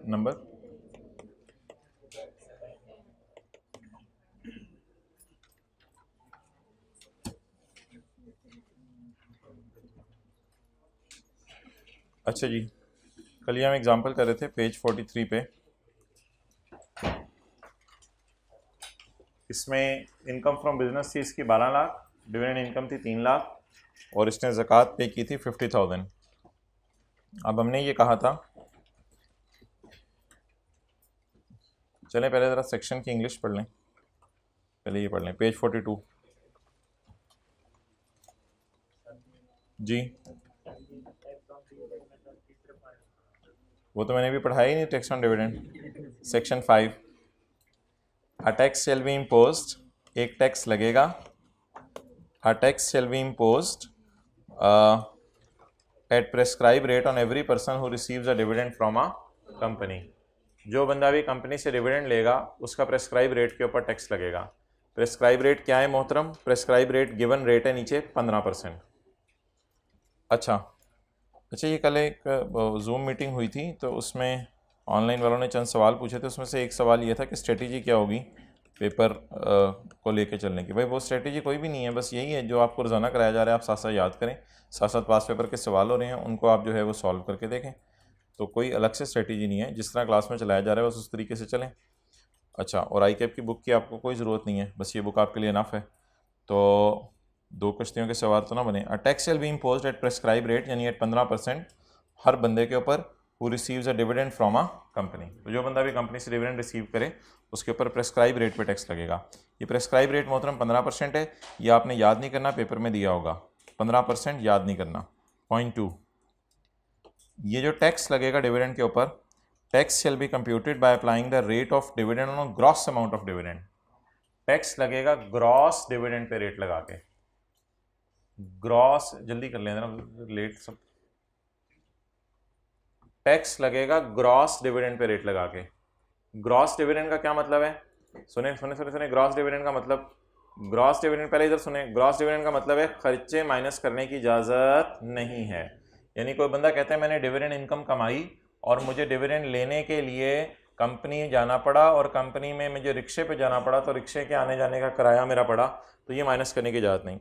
Number? अच्छा जी, कल ये हम एग्जांपल कर रहे थे पेज 43 पे। इसमें इनकम फ्रॉम बिजनेस थी इसकी 12 लाख, डिविडेंड इनकम थी 3 लाख और इसने ज़कात पे की थी 50,000। अब हमने ये कहा था, चलें पहले ज़रा सेक्शन की इंग्लिश पढ़ लें। पहले ये पढ़ लें पेज 42 जी। वो तो मैंने भी पढ़ाया ही नहीं, tax on dividend section 5। A tax shall be imposed, एक टैक्स लगेगा। A tax shall be imposed at prescribe rate on every person who receives a dividend from a company. जो बंदा भी कंपनी से डिविडेंड लेगा उसका प्रेस्क्राइब रेट के ऊपर टैक्स लगेगा। प्रेस्क्राइब रेट क्या है मोहतरम? प्रेस्क्राइब रेट गिवन रेट है नीचे 15%। अच्छा, ये कल एक जूम मीटिंग हुई थी तो उसमें ऑनलाइन वालों ने चंद सवाल पूछे थे। उसमें से एक सवाल ये था कि स्ट्रेटजी क्या होगी पेपर को लेके चलने की। भाई वो स्ट्रेटजी कोई भी नहीं है, बस यही है जो आपको रोज़ाना कराया जा रहा है, आप साथ साथ याद करें। साथ साथ पास पेपर के सवाल हो रहे हैं उनको आप जो है वो सॉल्व करके देखें। तो कोई अलग से स्ट्रेटजी नहीं है, जिस तरह क्लास में चलाया जा रहा है बस उस तरीके से चलें। अच्छा, और आई कैप की बुक की आपको कोई ज़रूरत नहीं है, बस ये बुक आपके लिए इनफ है। तो दो कश्तियों के सवार तो ना बने। A tax shall be imposed at prescribe rate, यानी एट 15% हर बंदे के ऊपर who receives a dividend from a company. तो जो बंदा भी कंपनी से डिविडेंड रिसीव करे उसके ऊपर प्रेस्क्राइब रेट पे टैक्स लगेगा। ये प्रेस्क्राइब रेट मोहतरम 15% है। ये आपने याद नहीं करना, पेपर में दिया होगा 15% याद नहीं करना। पॉइंट 2, ये जो टैक्स लगेगा डिविडेंड के ऊपर, tax shall B computed by applying the rate of dividend on gross amount of dividend. Tax लगेगा ग्रॉस डिविडेंड पे रेट लगा के। ग्रॉस जल्दी कर लेना, लेट सब। टैक्स लगेगा ग्रॉस डिविडेंड पे रेट लगा के। ग्रॉस डिविडेंड का क्या मतलब है? सुने सुने सुने सुने, ग्रॉस डिविडेंड का मतलब, ग्रॉस डिविडेंड पहले इधर सुने। ग्रॉस डिविडेंड का मतलब है खर्चे माइनस करने की इजाजत नहीं है। यानी कोई बंदा कहता है मैंने डिविडेंड इनकम कमाई और मुझे डिविडेंड लेने के लिए कंपनी जाना पड़ा और कंपनी में मुझे रिक्शे पे जाना पड़ा, तो रिक्शे के आने जाने का किराया मेरा पड़ा, तो ये माइनस करने की इजाज़त नहीं।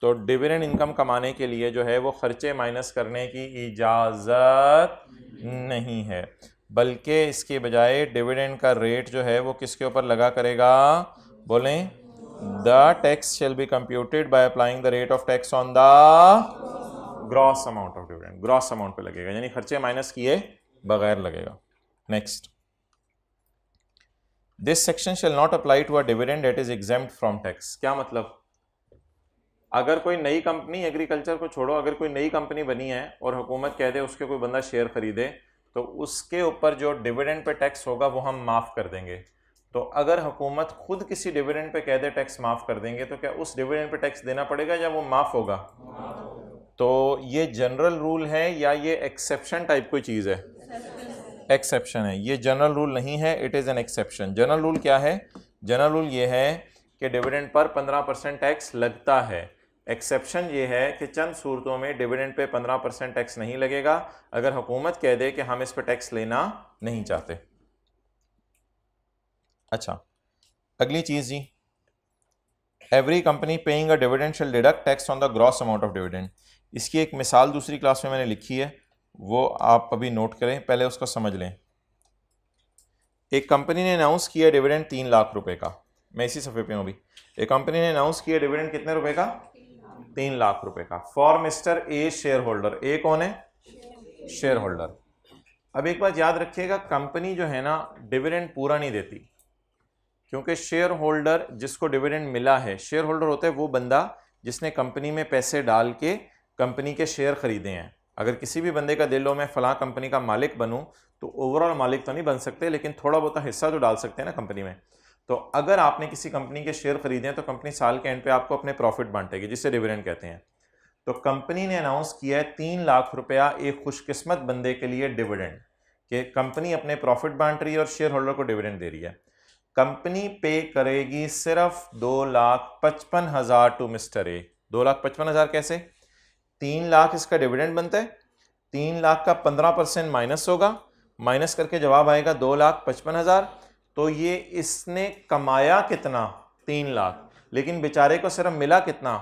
तो डिविडेंड इनकम कमाने के लिए जो है वो खर्चे माइनस करने की इजाज़त नहीं है, बल्कि इसके बजाय डिविडेंड का रेट जो है वो किसके ऊपर लगा करेगा? बोलें, the tax shall be computed by applying the rate of tax on the gross amount of dividend. Gross amount पे लगेगा, यानी खर्चे माइनस किए बगैर लगेगा। Next, this section shall not apply to a dividend that is exempt from tax. क्या मतलब? अगर कोई नई कंपनी, एग्रीकल्चर को छोड़ो, अगर कोई नई कंपनी बनी है और हुकूमत कह दे उसके कोई बंदा शेयर खरीदे तो उसके ऊपर जो डिविडेंड पे टैक्स होगा वो हम माफ़ कर देंगे। तो अगर हुकूमत खुद किसी डिविडेंड पे कह दे टैक्स माफ़ कर देंगे, तो क्या उस डिविडेंड पे टैक्स देना पड़ेगा या वो माफ़ होगा? तो ये जनरल रूल है या ये एक्सेप्शन टाइप कोई चीज़ है? एक्सेप्शन है। ये जनरल रूल नहीं है, it is an exception. General rule क्या है? जनरल रूल ये है कि डिविडेंड पर 15% टैक्स लगता है। एक्सेप्शन ये है कि चंद सूरतों में डिविडेंड पे 15% टैक्स नहीं लगेगा, अगर हुकूमत कह दे कि हम इस पर टैक्स लेना नहीं चाहते। अच्छा, अगली चीज़ जी, every company paying a dividend shall deduct tax on the gross amount of dividend. इसकी एक मिसाल दूसरी क्लास में मैंने लिखी है, वो आप अभी नोट करें, पहले उसको समझ लें। एक कंपनी ने अनाउंस किया डिविडेंड 3 लाख रुपए का। मैं इसी सफ़े पे हूँ अभी। एक कंपनी ने अनाउंस किया डिविडेंड कितने रुपए का? 3 लाख रुपए का, for mister A shareholder. A कौन है? Shareholder. अब एक बात याद रखिएगा, कंपनी जो है ना डिविडेंड पूरा नहीं देती, क्योंकि शेयर होल्डर जिसको डिविडेंड मिला है, शेयर होल्डर होता है वो बंदा जिसने कंपनी में पैसे डाल के कंपनी के शेयर खरीदे हैं। अगर किसी भी बंदे का दिल हो मैं फलां कंपनी का मालिक बनूं, तो ओवरऑल मालिक तो नहीं बन सकते, लेकिन थोड़ा बहुत हिस्सा तो डाल सकते हैं ना कंपनी में। तो अगर आपने किसी कंपनी के शेयर खरीदे हैं तो कंपनी साल के एंड पे आपको अपने प्रॉफिट बांटेगी, जिसे डिविडेंड कहते हैं। तो कंपनी ने अनाउंस किया है 3 लाख रुपया एक खुशकिस्मत बंदे के लिए डिविडेंड, कि कंपनी अपने प्रॉफिट बांट रही है और शेयर होल्डर को डिविडेंड दे रही है। कंपनी पे करेगी सिर्फ 2,55,000 टू मिस्टर ए। 2,55,000 कैसे? 3 लाख इसका डिविडेंड बनता है, 3 लाख का 15% माइनस होगा माइनस करके जवाब आएगा 2,55,000। तो ये इसने कमाया कितना, 3 लाख, लेकिन बेचारे को सिर्फ मिला कितना,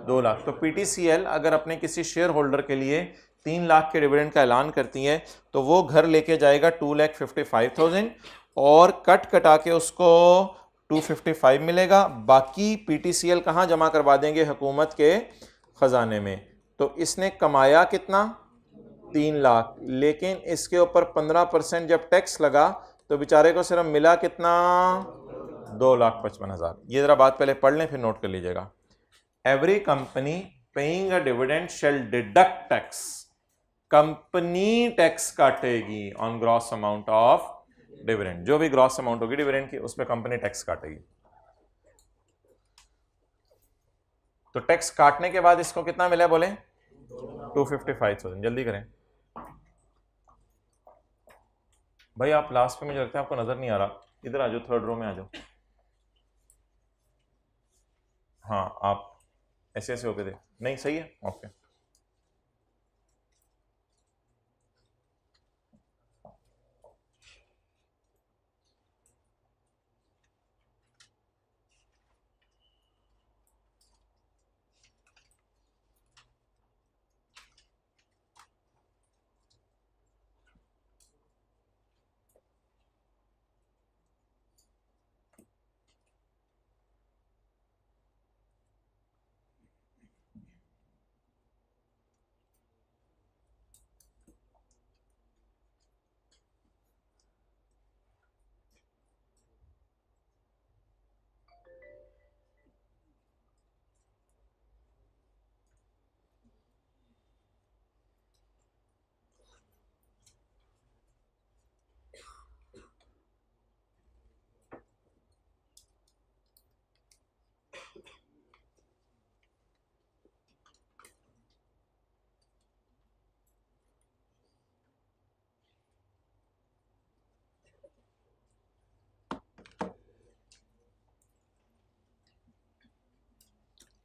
2 लाख। तो पीटीसीएल अगर अपने किसी शेयर होल्डर के लिए 3 लाख के डिविडेंड का ऐलान करती है तो वो घर लेके जाएगा 2,55,000 और कट कटा के उसको 255 मिलेगा। बाकी पीटीसीएल कहाँ जमा करवा देंगे, हुकूमत के खजाने में। तो इसने कमाया कितना, 3 लाख, लेकिन इसके ऊपर 15% जब टैक्स लगा तो बेचारे को सिर्फ मिला कितना, 2,55,000। ये जरा बात पहले पढ़ लें फिर नोट कर लीजिएगा। Every company paying a dividend shall deduct tax, company tax काटेगी on gross amount of dividend. जो भी ग्रॉस अमाउंट होगी डिविडेंड की उस पर कंपनी टैक्स काटेगी। तो टैक्स काटने के बाद इसको कितना मिला बोले, 255,000। जल्दी करें भाई, आप लास्ट पे मुझे लगता है आपको नजर नहीं आ रहा, इधर आ जाओ, थर्ड रो में आ जाओ। हाँ आप ऐसे ऐसे होके दे, नहीं सही है, ओके।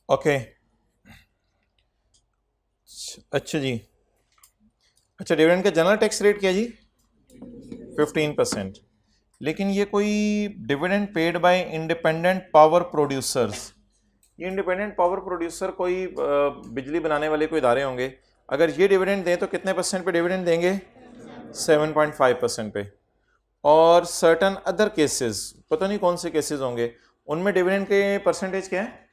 ओके अच्छा जी, अच्छा डिविडेंड का जनरल टैक्स रेट क्या जी, 15%। लेकिन ये कोई dividend paid by independent power producers, ये इंडिपेंडेंट पावर प्रोड्यूसर कोई बिजली बनाने वाले कोई इदारे होंगे। अगर ये डिविडेंड दें तो कितने परसेंट पे डिविडेंड देंगे, 7.5% पे। और सर्टन अदर केसेस, पता नहीं कौन से केसेस होंगे, उनमें डिविडेंड के परसेंटेज क्या है।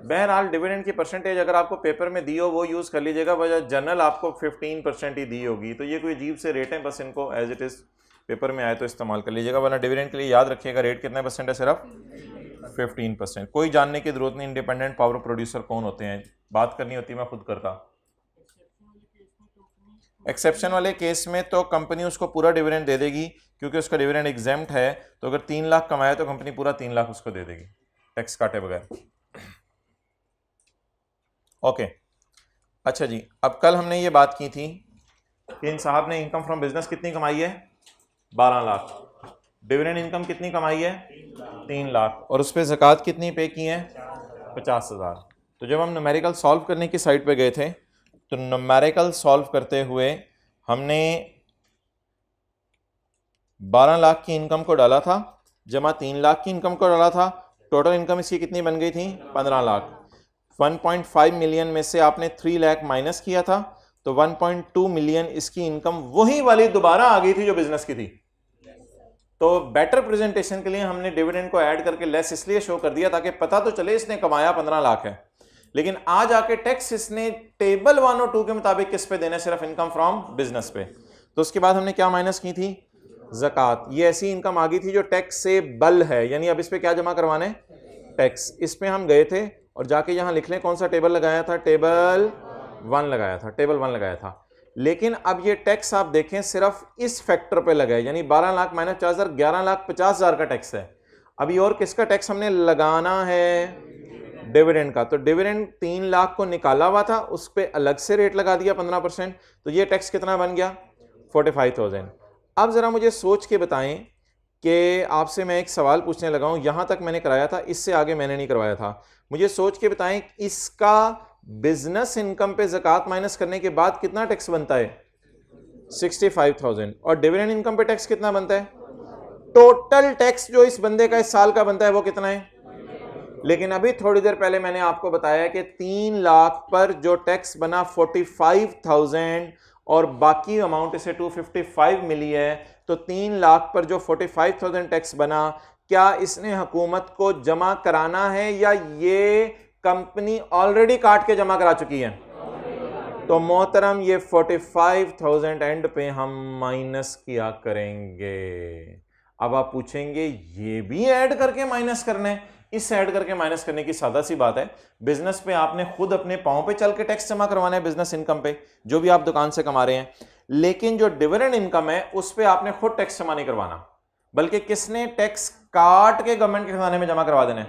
बहरहाल डिविडेंड की परसेंटेज अगर आपको पेपर में दी हो वो यूज़ कर लीजिएगा, वजह जनरल आपको 15% ही दी होगी। तो ये कोई अजीब से रेट है, बस इनको एज इट इज़ पेपर में आए तो इस्तेमाल कर लीजिएगा, वरना डिविडेंड के लिए याद रखिएगा रेट कितने परसेंट है, सिर्फ 15%। कोई जानने की जरूरत नहीं इंडिपेंडेंट पावर प्रोड्यूसर कौन होते हैं, बात करनी होती मैं खुद करता। एक्सेप्शन वाले केस में तो कंपनी उसको पूरा डिविडेंड दे देगी, क्योंकि उसका डिविडेंड एग्जेम्प्ट है। तो अगर 3 लाख कमाया तो कंपनी पूरा 3 लाख उसको दे देगी टैक्स काटे बगैर। ओके अच्छा जी, अब कल हमने ये बात की थी कि इन साहब ने इनकम फ्रॉम बिजनेस कितनी कमाई है, 12 लाख। डिविडेंड इनकम कितनी कमाई है, 3 लाख, और उस पर ज़कात कितनी पे की है, 50,000। तो जब हम न्यूमेरिकल सॉल्व करने की साइड पे गए थे तो न्यूमेरिकल सॉल्व करते हुए हमने 12 लाख की इनकम को डाला था, जमा 3 लाख की इनकम को डाला था। टोटल इनकम इसकी कितनी बन गई थी, 15 लाख। 1.5 मिलियन में से आपने 3 लाख माइनस किया था, तो 1.2 मिलियन इसकी इनकम वही वाली दोबारा आ गई थी जो बिजनेस की थी। तो बेटर प्रेजेंटेशन के लिए हमने डिविडेंड को ऐड करके लेस इसलिए शो कर दिया ताकि पता तो चले इसने कमाया 15 लाख है, लेकिन आज आके टैक्स इसने टेबल 1 और 2 के मुताबिक किस पे देना, सिर्फ इनकम फ्रॉम बिजनेस पे। तो उसके बाद हमने क्या माइनस की थी, ज़कात। ये ऐसी इनकम आ गई थी जो टैक्स से बल है, यानी अब इस पे क्या जमा करवाने, टैक्स। इस पे हम गए थे और जाके यहां लिख लें कौन सा टेबल लगाया था, टेबल 1 लगाया था, टेबल 1 लगाया था। लेकिन अब ये टैक्स आप देखें सिर्फ इस फैक्टर पे लगा है, यानी 12 लाख माइनस 50,000, 11,50,000 का टैक्स है। अभी और किसका टैक्स हमने लगाना है, डिविडेंड का। तो डिविडेंड 3 लाख को निकाला हुआ था, उस पर अलग से रेट लगा दिया 15%, तो ये टैक्स कितना बन गया, 45,000। अब जरा मुझे सोच के बताएं कि आपसे मैं एक सवाल पूछने लगा हूं, यहां तक मैंने कराया था, इससे आगे मैंने नहीं करवाया था। मुझे सोच के बताएं इसका बिजनेस इनकम पे ज़कात माइनस करने के बाद कितना टैक्स बनता है, 65,000 और डिविडेंड इनकम पे टैक्स कितना बनता है? टोटल टैक्स जो इस बंदे का इस साल का बनता है वो कितना है? लेकिन अभी थोड़ी देर पहले मैंने आपको बताया कि 3 लाख पर जो टैक्स बना 45,000 और बाकी अमाउंट इसे 255 मिली है, तो 3 लाख पर जो 45,000 टैक्स बना, क्या इसने हुकूमत को जमा कराना है या ये कंपनी ऑलरेडी काट के जमा करा चुकी है? तो मोहतरम ये 45,000 एंड पे हम माइनस किया करेंगे। अब आप पूछेंगे ये भी ऐड करके माइनस करने? इस ऐड करके माइनस करने की सादा सी बात है, बिजनेस पे आपने खुद अपने पांव पे चल के टैक्स जमा करवाना है, बिजनेस इनकम पे जो भी आप दुकान से कमा रहे हैं, लेकिन जो डिविडेंड इनकम है उस पे आपने खुद टैक्स जमा नहीं करवाना, बल्कि किसने टैक्स काट के गवर्नमेंट के खजाने में जमा करवा देना है?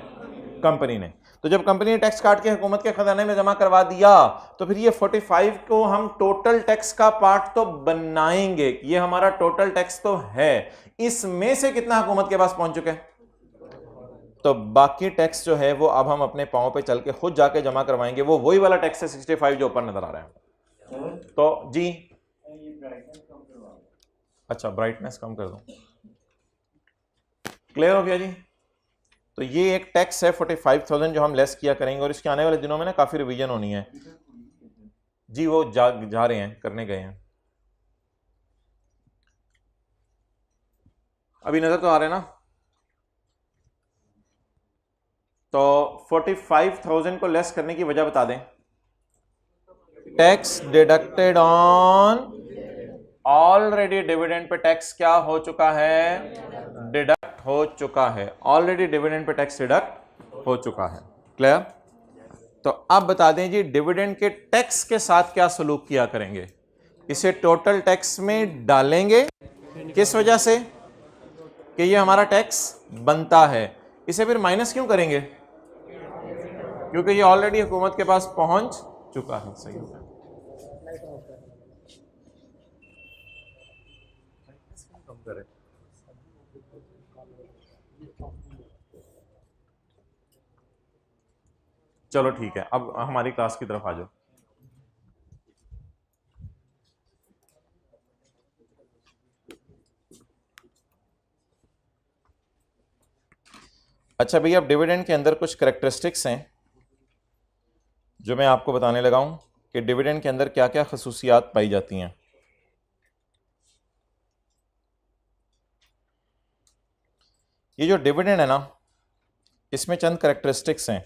कंपनी ने। तो जब कंपनी ने टैक्स काट के हुकूमत के खजाने में जमा करवा दिया तो फिर ये 45 को हम टोटल टैक्स का पार्ट तो बनाएंगे, ये हमारा टोटल टैक्स तो है, इसमें से कितना हुकूमत के पास पहुंच चुके हैं? तो बाकी टैक्स जो है वो अब हम अपने पांव पे चल के खुद जाके जमा करवाएंगे, वो वही वाला टैक्स है 65 जो ऊपर नजर आ रहा है। तो जी अच्छा, ब्राइटनेस कम कर दूं, क्लियर हो गया जी? तो ये एक टैक्स है 45,000 जो हम लेस किया करेंगे, और इसके आने वाले दिनों में ना काफी रिवीजन होनी है जी। वो जा रहे हैं, करने गए हैं, अभी नजर तो आ रहे हैं ना? तो 45,000 को लेस करने की वजह बता दें। Tax deducted on already dividend pay tax क्या हो चुका है? डिडक्ट हो चुका है, already dividend pay tax deduct हो चुका है। क्लियर? तो अब बता दें जी डिविडेंड के टैक्स के साथ क्या सलूक किया करेंगे? इसे टोटल टैक्स में डालेंगे, किस वजह से? कि ये हमारा टैक्स बनता है। इसे फिर माइनस क्यों करेंगे? क्योंकि ये ऑलरेडी हुकूमत के पास पहुंच चुका है। सही होगा। चलो ठीक है, अब हमारी क्लास की तरफ आ जाओ। अच्छा भैया, अब डिविडेंड के अंदर कुछ कैरेक्टरिस्टिक्स हैं जो मैं आपको बताने लगा हूं कि डिविडेंड के अंदर क्या क्या खसूसियात पाई जाती हैं। ये जो डिविडेंड है ना, इसमें चंद कैरेक्टरिस्टिक्स हैं।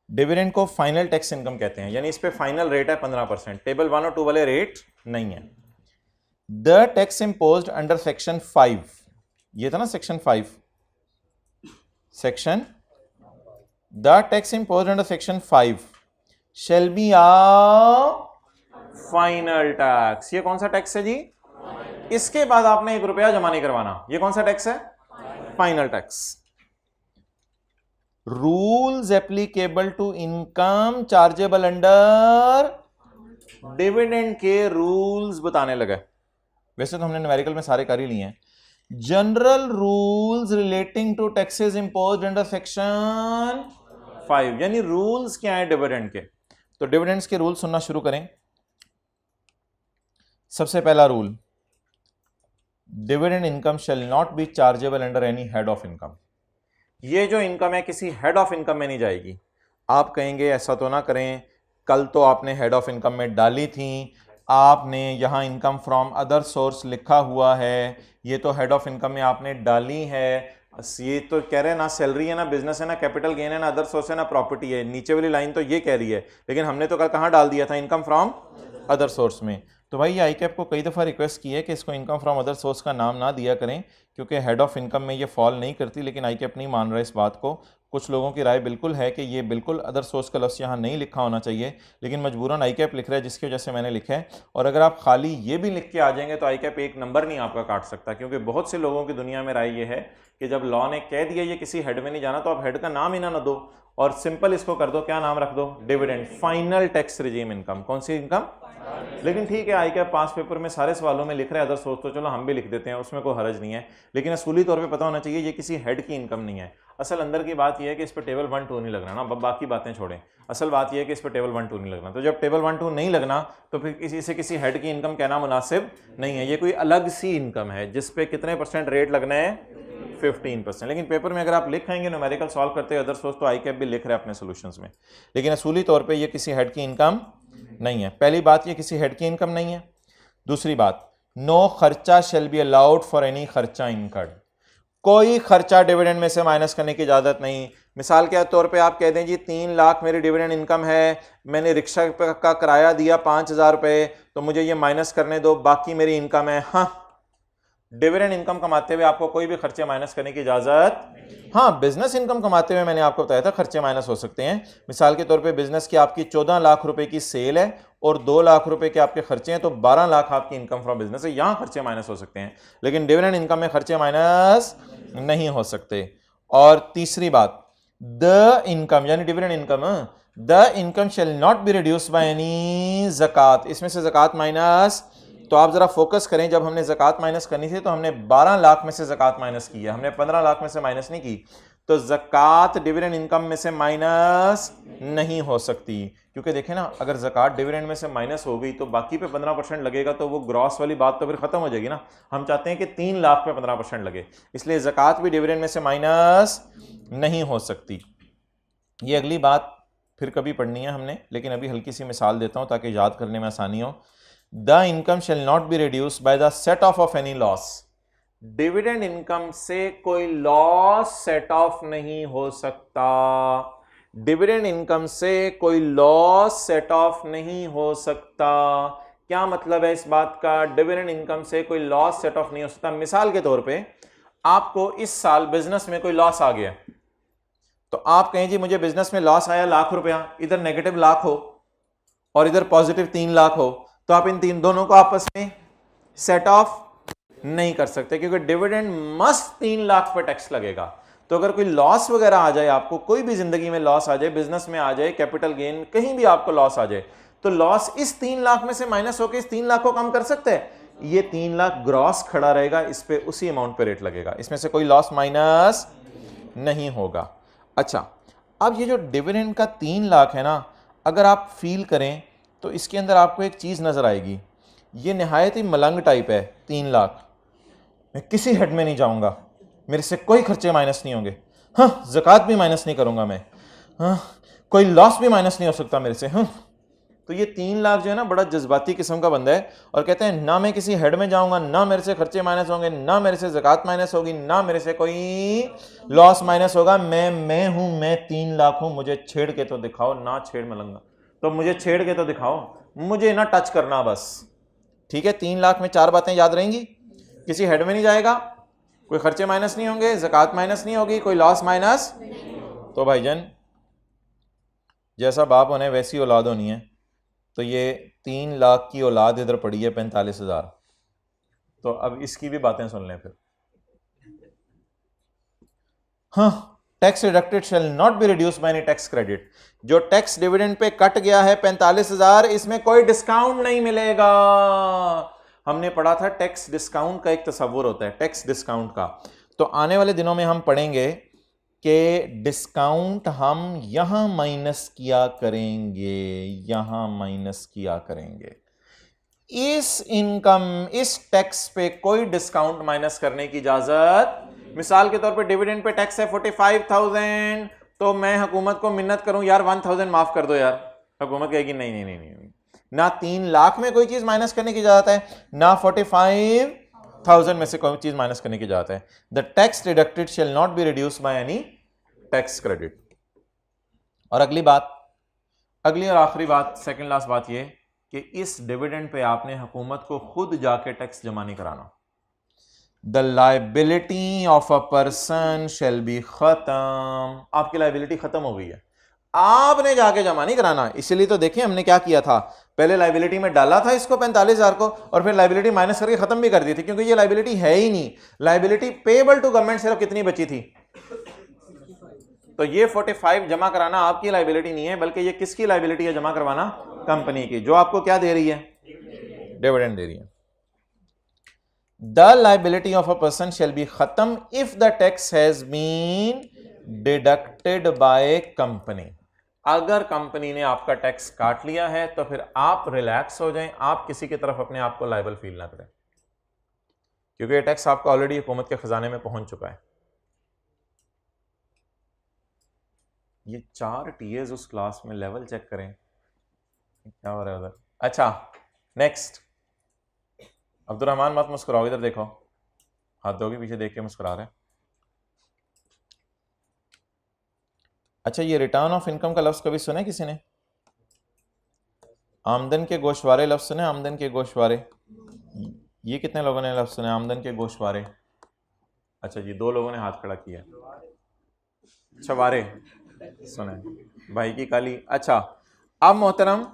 डिविडेंड को फाइनल टैक्स इनकम कहते हैं, यानी इस पे फाइनल रेट है 15%, टेबल 1 और 2 वाले रेट नहीं है। The tax imposed under section 5, ये था ना section 5, section the tax imposed under section 5 shall be a final tax. ये कौन सा टैक्स है जी? इसके बाद आपने 1 रुपया जमा नहीं करवाना। ये कौन सा टैक्स है? Final tax. Rules applicable to income chargeable under dividend के रूल्स बताने लगा। वैसे तो हमने न्यूमेरिकल में सारे कर ही लिए हैं। General rules relating to taxes imposed under section 5, यानी रूल्स क्या है डिविडेंड के। तो डिविडेंड्स के रूल सुनना शुरू करें। सबसे पहला rule, dividend income shall not be chargeable under any head of income. ये जो इनकम है किसी हेड ऑफ इनकम में नहीं जाएगी। आप कहेंगे ऐसा तो ना करें, कल तो आपने हेड ऑफ इनकम में डाली थी, आपने यहां इनकम फ्रॉम अदर सोर्स लिखा हुआ है, ये तो हेड ऑफ इनकम में आपने डाली है। ये तो कह रहे हैं ना सैलरी है, ना बिजनेस है, ना कैपिटल गेन है, ना अदर सोर्स है, ना प्रॉपर्टी है। नीचे वाली लाइन तो ये कह रही है, लेकिन हमने तो कल कहां डाल दिया था? इनकम फ्रॉम अदर सोर्स में। तो भाई ये आईकैप को कई दफ़ा रिक्वेस्ट की है कि इसको इनकम फ्रॉम अदर सोर्स का नाम ना दिया करें, क्योंकि हेड ऑफ इनकम में ये फॉल नहीं करती, लेकिन आईकैप नहीं मान रहा इस बात को। कुछ लोगों की राय बिल्कुल है कि ये बिल्कुल अदर सोर्स का लफ्ज़ यहाँ नहीं लिखा होना चाहिए, लेकिन मजबूरन आईकैप लिख रहा है, जिसकी वजह से मैंने लिखा है। और अगर आप खाली ये भी लिख के आ जाएंगे तो आईकैप एक नंबर नहीं आपका काट सकता, क्योंकि बहुत से लोगों की दुनिया में राय ये है कि जब लॉ ने कह दिया ये किसी हेड में नहीं जाना, तो आप हेड का नाम ही ना दो और सिंपल इसको कर दो, क्या नाम रख दो? Dividend. Final tax regime income. कौन सी इनकम? लेकिन ठीक है, आई कैप पास पेपर में सारे सवालों में लिख रहे हैं अदर सोर्स, तो चलो हम भी लिख देते हैं, उसमें कोई हरज नहीं है। लेकिन असूली तौर पे पता होना चाहिए ये किसी हेड की इनकम नहीं है। असल अंदर की बात यह है कि इस पर टेबल 1 2 नहीं लगना ना, बाकी बातें छोड़ें। असल बात यह है कि इस पर टेबल 1 2 नहीं लगना। तो जब टेबल 1 2 नहीं लगना तो फिर किसी हेड की इनकम कहना मुनासिब नहीं है। ये कोई अलग सी इनकम है जिसपे कितने % रेट लगना है, 15%। लेकिन पेपर में अगर आप लिख आएंगे न्यूमेरिकल सॉल्व करते हैं अदर सोर्स, तो आई कैप भी लिख रहे हैं अपने सॉल्यूशंस में। लेकिन असूली तौर पे ये किसी हेड की इनकम नहीं है। पहली बात, ये किसी हेड की इनकम नहीं है। दूसरी बात, नो खर्चा shall be allowed for any खर्चा इनकर्ड। कोई खर्चा डिविडेंड में से माइनस करने की इजाजत नहीं। मिसाल के तौर पे आप कह दें जी 3 लाख मेरी डिविडेंड इनकम है, मैंने रिक्शा का किराया दिया 5,000 रुपए, तो मुझे ये माइनस करने दो, बाकी मेरी इनकम है। हाँ, डिविडेंड इनकम कमाते हुए आपको कोई भी खर्चे माइनस करने की इजाजत, हाँ बिजनेस इनकम कमाते हुए मैंने आपको बताया था खर्चे माइनस हो सकते हैं। मिसाल के तौर पे बिजनेस की आपकी 14 लाख रुपए की सेल है और 2 लाख रुपए के आपके खर्चे हैं, तो 12 लाख आपकी इनकम फ्रॉम बिजनेस है, यहां खर्चे माइनस हो सकते हैं। लेकिन डिविडेंड इनकम में खर्चे माइनस नहीं हो सकते। और तीसरी बात, द इनकम यानी dividend income, the income shall not be reduce by any ज़कात। इसमें से ज़कात माइनस, तो आप जरा फोकस करें, जब हमने ज़कात माइनस करनी थी तो हमने 12 लाख में से ज़कात माइनस की है, हमने 15 लाख में से माइनस नहीं की। तो ज़कात डिविडेंड इनकम में से माइनस नहीं हो सकती, क्योंकि देखें ना, अगर ज़कात डिविडेंड में से माइनस हो गई तो बाकी पे 15% लगेगा, तो वो ग्रॉस वाली बात तो फिर खत्म हो जाएगी ना। हम चाहते हैं कि 3 लाख पे 15% लगे, इसलिए ज़कात भी डिविडेंड में से माइनस नहीं हो सकती। ये अगली बात फिर कभी पढ़नी है हमने, लेकिन अभी हल्की सी मिसाल देता हूं ताकि याद करने में आसानी हो। The income shall not be reduce by the set of any loss. Dividend income से कोई लॉस सेट ऑफ नहीं हो सकता। डिविडेंड इनकम से कोई लॉस सेट ऑफ नहीं हो सकता। क्या मतलब है इस बात का? डिविडेंड इनकम से कोई लॉस सेट ऑफ नहीं हो सकता। मिसाल के तौर पे आपको इस साल बिजनेस में कोई लॉस आ गया, तो आप कहें जी मुझे बिजनेस में लॉस आया लाख रुपया, इधर नेगेटिव लाख हो और इधर पॉजिटिव 3 लाख हो, तो आप इन दोनों को आपस में सेट ऑफ नहीं कर सकते, क्योंकि डिविडेंड मस्ट 3 लाख पर टैक्स लगेगा। तो अगर कोई लॉस वगैरह आ जाए, आपको कोई भी जिंदगी में लॉस आ जाए, बिजनेस में आ जाए, कैपिटल गेन कहीं भी आपको लॉस आ जाए, तो लॉस इस 3 लाख में से माइनस होकर इस 3 लाख को कम कर सकते हैं। ये 3 लाख ग्रॉस खड़ा रहेगा, इस पे उसी अमाउंट पे रेट लगेगा, इसमें से कोई लॉस माइनस नहीं होगा। अच्छा, अब ये जो डिविडेंड का 3 लाख है ना, अगर आप फील करें तो इसके अंदर आपको एक चीज नजर आएगी, ये निहायत ही मलंग टाइप है। 3 लाख, मैं किसी हेड में नहीं जाऊंगा, मेरे से कोई खर्चे माइनस नहीं होंगे, हाँ ज़कात भी माइनस नहीं करूंगा मैं, हाँ कोई लॉस भी माइनस नहीं हो सकता मेरे से, हाँ। तो ये 3 लाख जो है ना, बड़ा जज्बाती किस्म का बंदा है और कहते हैं ना मैं किसी हेड में जाऊंगा, ना मेरे से खर्चे माइनस होंगे, ना मेरे से ज़कात माइनस होगी, ना मेरे से कोई लॉस माइनस होगा। मैं हूं, मैं 3 लाख हूं, मुझे छेड़ के तो दिखाओ। ना छेड़ मलंगा, तो मुझे छेड़ के तो दिखाओ, मुझे ना टच करना बस। ठीक है, 3 लाख में 4 बातें याद रहेंगी, किसी हेड में नहीं जाएगा, कोई खर्चे माइनस नहीं होंगे, ज़कात माइनस नहीं होगी, कोई लॉस माइनस। तो भाईजान जैसा बाप होने वैसी औलाद होनी है। तो ये 3 लाख की औलाद इधर पड़ी है 45,000। तो अब इसकी भी बातें सुन लें फिर। हाँ, tax deducted shell not be reduce by any tax credit. जो टैक्स डिविडेंड पे कट गया है 45,000, इसमें कोई डिस्काउंट नहीं मिलेगा। हमने पढ़ा था टैक्स डिस्काउंट का एक तस्वुर होता है, टैक्स डिस्काउंट का। तो आने वाले दिनों में हम पढ़ेंगे कि डिस्काउंट हम यहां माइनस किया करेंगे, यहां माइनस किया करेंगे। इस इनकम, इस टैक्स पे कोई डिस्काउंट माइनस करने की इजाजत। मिसाल के तौर पे डिविडेंड पे टैक्स है 45,000, तो मैं हुकूमत को मिन्नत करूं यार 1,000 माफ कर दो यार, हुकूमत कहेगी नहीं नहीं नहीं नहीं, ना 3 लाख में कोई चीज माइनस करने की इजाजत है, ना 45,000 में से कोई चीज माइनस करने की इजाजत है। The tax deducted shell not be reduce by any tax credit. और अगली बात, अगली और आखिरी बात, सेकंड लास्ट बात ये कि इस डिविडेंड पे आपने हुकूमत को खुद जाके टैक्स जमा नहीं कराना। The liability of a person shall be खत्म। आपकी लाइबिलिटी खत्म हो गई है, आपने जाके जमा नहीं कराना। इसलिए तो देखिए हमने क्या किया था, पहले लाइबिलिटी में डाला था इसको 45,000 को, और फिर लाइबिलिटी माइनस करके खत्म भी कर दी थी, क्योंकि ये लाइबिलिटी है ही नहीं। लाइबिलिटी पेएबल टू गवर्नमेंट सिर्फ कितनी बची थी? तो ये 45 जमा कराना आपकी लाइबिलिटी नहीं है, बल्कि ये किसकी लाइबिलिटी है जमा करवाना? कंपनी की, जो आपको क्या दे रही है? डिविडेंड दे रही है। The liability of a person shall be खत्म if the tax has been deducted by company. अगर कंपनी ने आपका टैक्स काट लिया है तो फिर आप रिलैक्स हो जाएं, आप किसी की तरफ अपने आप को लाइबल फील ना करें, क्योंकि ये टैक्स आपको ऑलरेडी हुकूमत के खजाने में पहुंच चुका है। ये 4 टीएस उस क्लास में, लेवल चेक करें क्या हो रहा है उधर। अच्छा नेक्स्ट, अब्दुर्रहमान मत मुस्कुराओ, इधर देखो, हाथ दोगे पीछे देख के मुस्कुरा रहे हैं। अच्छा ये रिटर्न ऑफ इनकम का लफ्ज कभी सुना है किसी ने? आमदन के गोशवारे लफ्ज सुने? आमदन के गोशवारे, ये कितने लोगों ने लफ्ज सुने आमदन के गोशवारे? अच्छा जी 2 लोगों ने हाथ खड़ा किया। अच्छा वारे सुने, भाई की काली। अच्छा अब मोहतरम,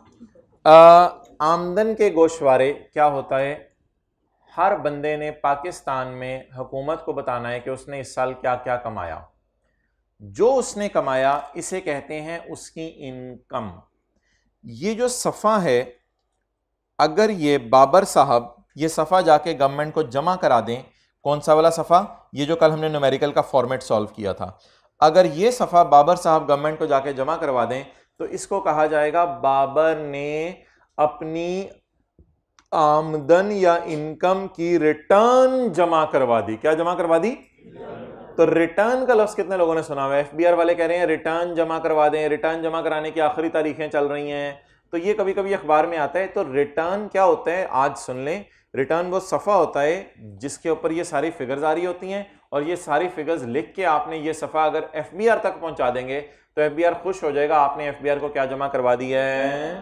आमदन के गोशवारे क्या होता है? हर बंदे ने पाकिस्तान में हुकूमत को बताना है कि उसने इस साल क्या क्या कमाया। जो उसने कमाया इसे कहते हैं उसकी इनकम। ये जो सफ़ा है, अगर ये बाबर साहब ये सफ़ा जाके गवर्नमेंट को जमा करा दें, कौन सा वाला सफ़ा? ये जो कल हमने न्यूमेरिकल का फॉर्मेट सॉल्व किया था, अगर ये सफ़ा बाबर साहब गवर्नमेंट को जाके जमा करवा दें तो इसको कहा जाएगा बाबर ने अपनी आमदन या इनकम की रिटर्न जमा करवा दी। क्या जमा करवा दी? तो रिटर्न का लफ्ज कितने लोगों ने सुना हुआ है? एफबीआर वाले कह रहे हैं रिटर्न जमा करवा दें, रिटर्न जमा कराने की आखिरी तारीखें चल रही हैं, तो ये कभी कभी अखबार में आता है। तो रिटर्न क्या होता है आज सुन लें। रिटर्न वो सफ़ा होता है जिसके ऊपर ये सारी फिगर्स आ रही होती हैं, और ये सारी फिगर्स लिख के आपने ये सफ़ा अगर एफबीआर तक पहुंचा देंगे तो एफबीआर खुश हो जाएगा, आपने एफबीआर को क्या जमा करवा दिया है?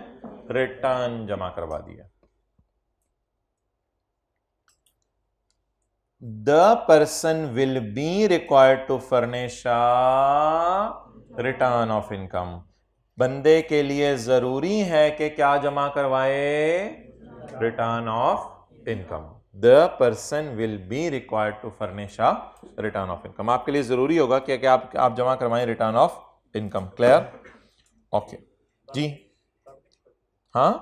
रिटर्न जमा करवा दिया। The person will be required to furnish a return of income। बंदे के लिए जरूरी है कि क्या जमा करवाए? Return of income. The person will be required to furnish a return of income। आपके लिए जरूरी होगा कि आप जमा करवाएं return of income. Clear? Okay जी हाँ,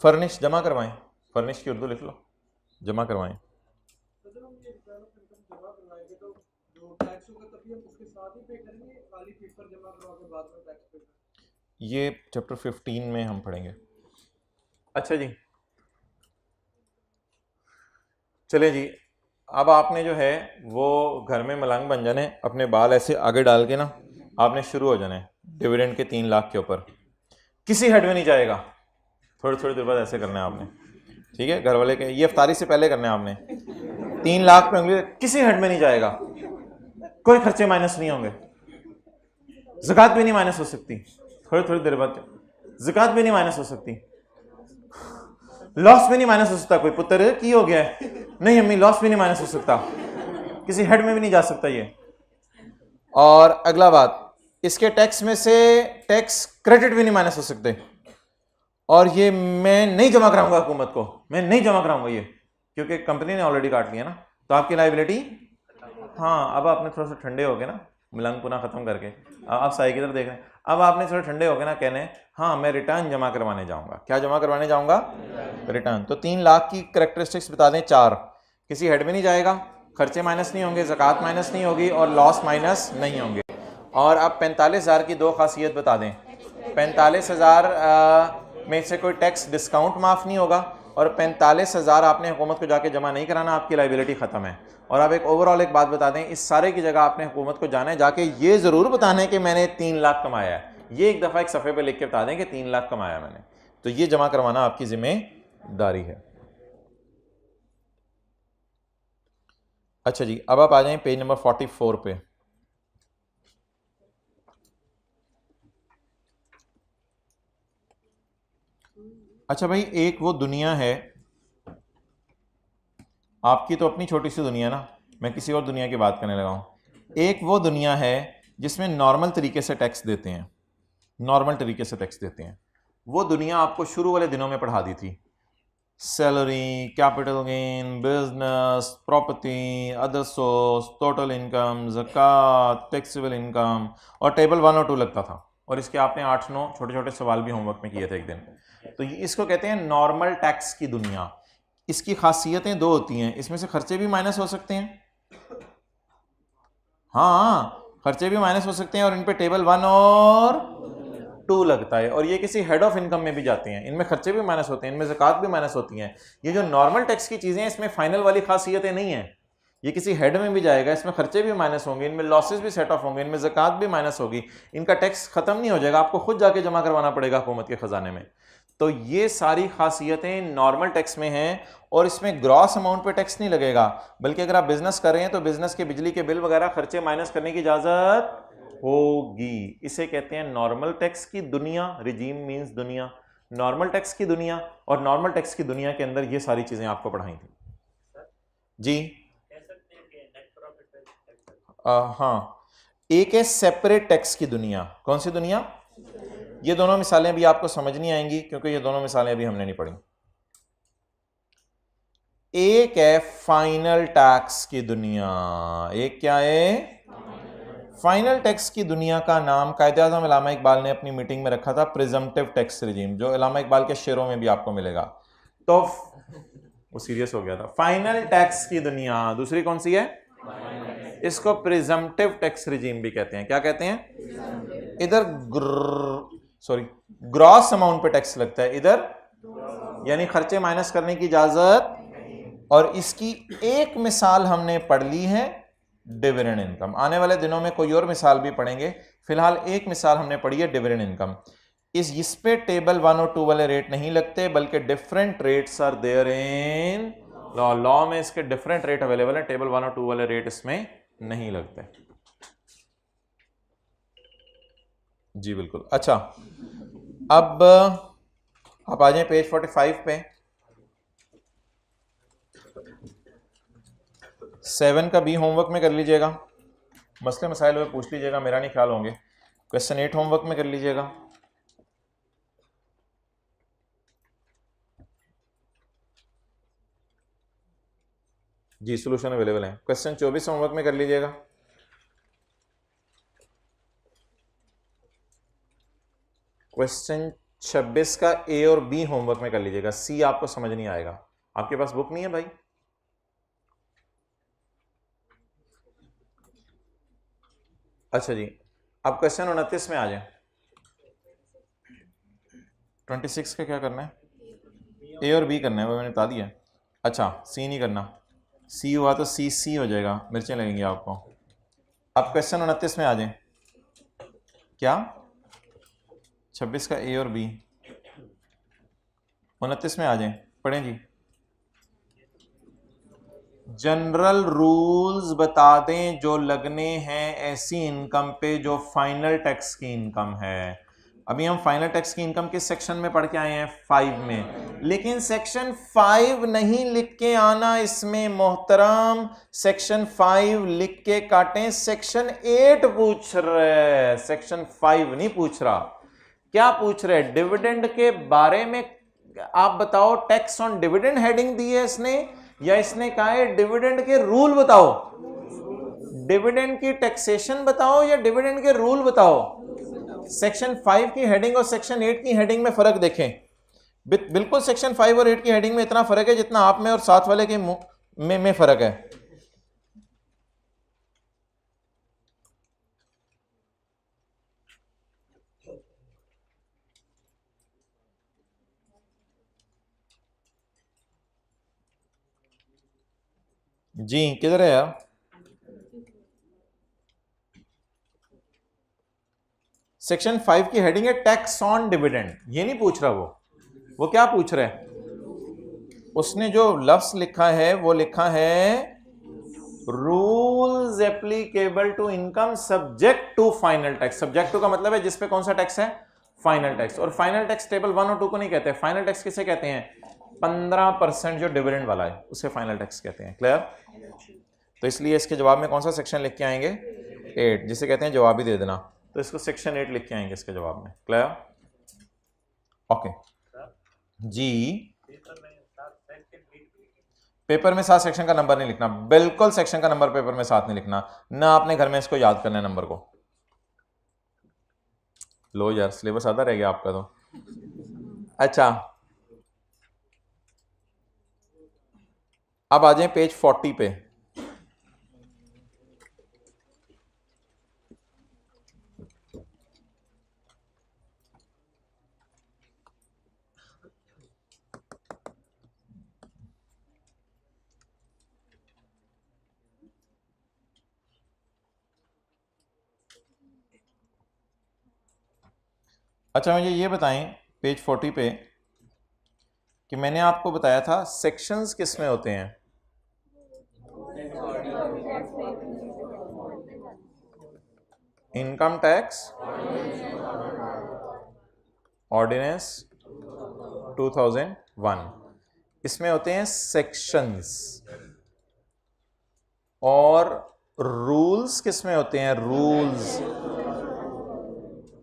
फर्निश जमा करवाएं, फर्निश की उर्दू लिख लो, जमा करवाएं। ये चैप्टर 15 में हम पढ़ेंगे। अच्छा जी चले जी, अब आपने जो है वो घर में मलंग बन जाने, अपने बाल ऐसे आगे डाल के ना आपने शुरू हो जाना है डिविडेंड के 3 लाख के ऊपर, किसी हेड में नहीं जाएगा। थोड़ी थोड़ी देर बाद ऐसे करना है आपने, ठीक है? घर वाले के ये इफ्तारी से पहले करना है आपने। 3 लाख पे उंगली, किसी हेड में नहीं जाएगा, कोई खर्चे माइनस नहीं होंगे, ज़कात भी नहीं माइनस हो सकती, थोड़ी थोड़ी देर बाद ज़कात भी नहीं माइनस हो सकती, लॉस भी नहीं माइनस हो सकता। कोई पुत्र की हो गया है, नहीं अम्मी लॉस भी नहीं माइनस हो सकता, किसी हेड में भी नहीं जा सकता ये। और अगला बात, इसके टैक्स में से टैक्स क्रेडिट भी नहीं माइनस हो सकते, और ये मैं नहीं जमा कराऊंगा हुकूमत को, मैं नहीं जमा कराऊंगा ये, क्योंकि कंपनी ने ऑलरेडी काट लिया ना, तो आपकी लायबिलिटी। हाँ अब आपने थोड़ा सा ठंडे हो गए ना, मलंग पुना खत्म करके आप साई की तरफ देख रहे हैं, अब आपने थोड़े ठंडे हो गए ना, कहने हाँ मैं रिटर्न जमा करवाने जाऊंगा। क्या जमा करवाने जाऊंगा? रिटर्न। तो 3 लाख की करेक्टरिस्टिक्स बता दें 4, किसी हेड में नहीं जाएगा, खर्चे माइनस नहीं होंगे, ज़कात माइनस नहीं होगी, और लॉस माइनस नहीं होंगे। और अब 45,000 की 2 खासियत बता दें। 45,000 में से कोई टैक्स डिस्काउंट माफ़ नहीं होगा, और 45,000 आपने हुकूमत को जाके जमा नहीं कराना, आपकी लाइबिलिटी ख़त्म है। और अब एक ओवरऑल एक बात बता दें, इस सारे की जगह आपने हुकूमत को जाना है, जाके ये ज़रूर बताना है कि मैंने 3 लाख कमाया है। ये एक दफ़ा एक सफ़े पे लिख के बता दें कि 3 लाख कमाया मैंने, तो ये जमा करवाना आपकी जिम्मेदारी है। अच्छा जी अब आप आ जाएं पेज नंबर 44 पे। अच्छा भाई, एक वो दुनिया है, आपकी तो अपनी छोटी सी दुनिया ना, मैं किसी और दुनिया की बात करने लगा हूं। एक वो दुनिया है जिसमें नॉर्मल तरीके से टैक्स देते हैं, नॉर्मल तरीके से टैक्स देते हैं। वो दुनिया आपको शुरू वाले दिनों में पढ़ा दी थी, salary, capital gain, business, property, other source, total income, ज़कात, टैक्सेबल इनकम, और टेबल 1 और 2 लगता था, और इसके आपने 8-9 छोटे छोटे सवाल भी होमवर्क में किए थे एक दिन। तो इसको कहते हैं नॉर्मल टैक्स की दुनिया। इसकी खासियतें दो होती हैं, इसमें से खर्चे भी माइनस हो सकते हैं, हाँ खर्चे भी माइनस हो सकते हैं, और इन पे टेबल 1 और 2 लगता है, और ये किसी हेड ऑफ इनकम में भी जाते हैं, इनमें खर्चे भी माइनस होते हैं, इनमें ज़कात भी माइनस होती हैं। ये जो नॉर्मल टैक्स की चीज़ें हैं इसमें फाइनल वाली खासियतें नहीं है, ये किसी हेड में भी जाएगा, इसमें खर्चे भी माइनस होंगे, इनमें लॉसेस भी सेट ऑफ होंगे, इनमें ज़कात भी माइनस होगी, इनका टैक्स खत्म नहीं हो जाएगा, आपको खुद जाके जमा करवाना पड़ेगा हुकूमत के खजाने में। तो ये सारी खासियतें नॉर्मल टैक्स में हैं, और इसमें ग्रॉस अमाउंट पे टैक्स नहीं लगेगा, बल्कि अगर आप बिजनेस कर रहे हैं तो बिजनेस के बिजली के बिल वगैरह खर्चे माइनस करने की इजाजत होगी। इसे कहते हैं नॉर्मल टैक्स की दुनिया। रिजीम मींस दुनिया, नॉर्मल टैक्स की दुनिया, और नॉर्मल टैक्स की दुनिया के अंदर ये सारी चीजें आपको पढ़ाई थी जी। हाँ, एक है सेपरेट टैक्स की दुनिया। कौन सी दुनिया? ये दोनों मिसालें अभी आपको समझ नहीं आएंगी क्योंकि ये दोनों मिसालें अभी हमने नहीं पढ़ी। एक है फाइनल टैक्स की दुनिया। एक क्या है? फाइनल टैक्स की दुनिया का नाम कायदे-आज़म अल्लामा इकबाल ने अपनी मीटिंग में रखा था प्रिजम्पटिव टैक्स रिजीम, जो अल्लामा इकबाल के शेरों में भी आपको मिलेगा। तो वो सीरियस हो गया था। फाइनल टैक्स की दुनिया दूसरी कौन सी है? इसको प्रिजम्पटिव टैक्स रिजीम भी कहते हैं। क्या कहते हैं? इधर ग्रॉस अमाउंट पे टैक्स लगता है, इधर यानी खर्चे माइनस करने की इजाजत। और इसकी एक मिसाल हमने पढ़ ली है, डिविडेंड इनकम। आने वाले दिनों में कोई और मिसाल भी पढ़ेंगे, फिलहाल एक मिसाल हमने पढ़ी है डिविडेंड इनकम। इस पे टेबल 1 और 2 वाले रेट नहीं लगते, बल्कि different rates are there in law. Law में इसके डिफरेंट रेट अवेलेबल है, टेबल 1 और 2 वाले रेट इसमें नहीं लगते जी। बिल्कुल। अच्छा, अब आप आ जाए पेज 45 पे। 7 का बी होमवर्क में कर लीजिएगा, मसले मसाइल में पूछ लीजिएगा, मेरा नहीं ख्याल होंगे। क्वेश्चन 8 होमवर्क में कर लीजिएगा। जी, सॉल्यूशन अवेलेबल है। क्वेश्चन 24 होमवर्क में कर लीजिएगा। क्वेश्चन 26 का ए और बी होमवर्क में कर लीजिएगा, सी आपको समझ नहीं आएगा। आपके पास बुक नहीं है भाई? अच्छा जी, अब क्वेश्चन 29 में आ जाए। 26 का क्या करना है? ए और बी करना है, वो मैंने बता दिया। अच्छा, सी नहीं करना, सी हुआ तो सी हो जाएगा, मिर्चें लगेंगी आपको। अब क्वेश्चन 29 में आ जाए। क्या? 26 का ए और बी। 29 में आ जाए, पढ़ें जी। जनरल रूल्स बता दें जो लगने हैं ऐसी इनकम पे जो फाइनल टैक्स की इनकम है। अभी हम फाइनल टैक्स की इनकम किस सेक्शन में पढ़ के आए हैं? 5 में। लेकिन सेक्शन 5 नहीं लिख के आना इसमें मोहतरम, सेक्शन 5 लिख के काटें, सेक्शन 8 पूछ रहा है, सेक्शन 5 नहीं पूछ रहा। क्या पूछ रहे? डिविडेंड के बारे में आप बताओ। टैक्स ऑन डिविडेंड हेडिंग दी है इसने, या इसने कहा है डिविडेंड के रूल बताओ? डिविडेंड की टैक्सेशन बताओ या डिविडेंड के रूल बताओ? सेक्शन 5 की हेडिंग और सेक्शन 8 की हेडिंग में फर्क देखें। बिल्कुल सेक्शन 5 और 8 की हेडिंग में इतना फर्क है जितना आप में और साथ वाले के में फर्क है। जी किधर है यार? सेक्शन 5 की हेडिंग है टैक्स ऑन डिविडेंड। ये नहीं पूछ रहा वो क्या पूछ रहा है? उसने जो लफ्ज लिखा है वो लिखा है rules applicable to income subject to final tax. Subject to का मतलब है जिसपे कौन सा टैक्स है? Final tax. और फाइनल टैक्स टेबल 1 और 2 को नहीं कहते। फाइनल टैक्स किसे कहते हैं? 15% जो डिविडेंड वाला है उसे फाइनल टैक्स कहते हैं। क्लियर? तो इसलिए इसके जवाब में कौन सा सेक्शन लिख के आएंगे? 8, जिसे कहते हैं जवाब ही दे देना। तो इसको सेक्शन 8 लिख के आएंगे इसके जवाब में। क्लियर? ओके जी। पेपर में साथ सेक्शन का नंबर नहीं लिखना, बिल्कुल सेक्शन का नंबर पेपर में साथ नहीं लिखना, ना आपने घर में इसको याद करना है नंबर को। लो यार, सिलेबस आधा रह गया आपका तो। अच्छा, अब आ जाए पेज 40 पे। अच्छा, मुझे ये बताएं पेज 40 पे कि मैंने आपको बताया था सेक्शंस किस में होते हैं? इनकम टैक्स ऑर्डिनेंस 2001, इसमें होते हैं सेक्शंस। और रूल्स किस में होते हैं? Rules,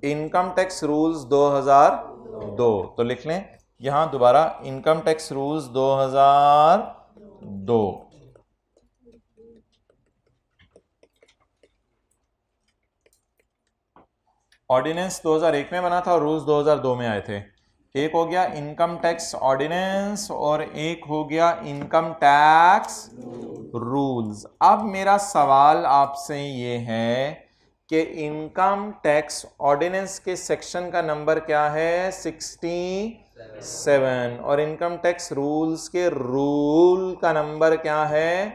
income tax rules 2002। तो लिख लें यहां दोबारा, इनकम टैक्स रूल्स 2002। ऑर्डिनेंस 2001 में बना था और रूल्स 2002 में आए थे। एक हो गया इनकम टैक्स ऑर्डिनेंस और एक हो गया इनकम टैक्स रूल्स। अब मेरा सवाल आपसे ये है कि इनकम टैक्स ऑर्डिनेंस के सेक्शन का नंबर क्या है? 67। और इनकम टैक्स रूल्स के रूल का नंबर क्या है?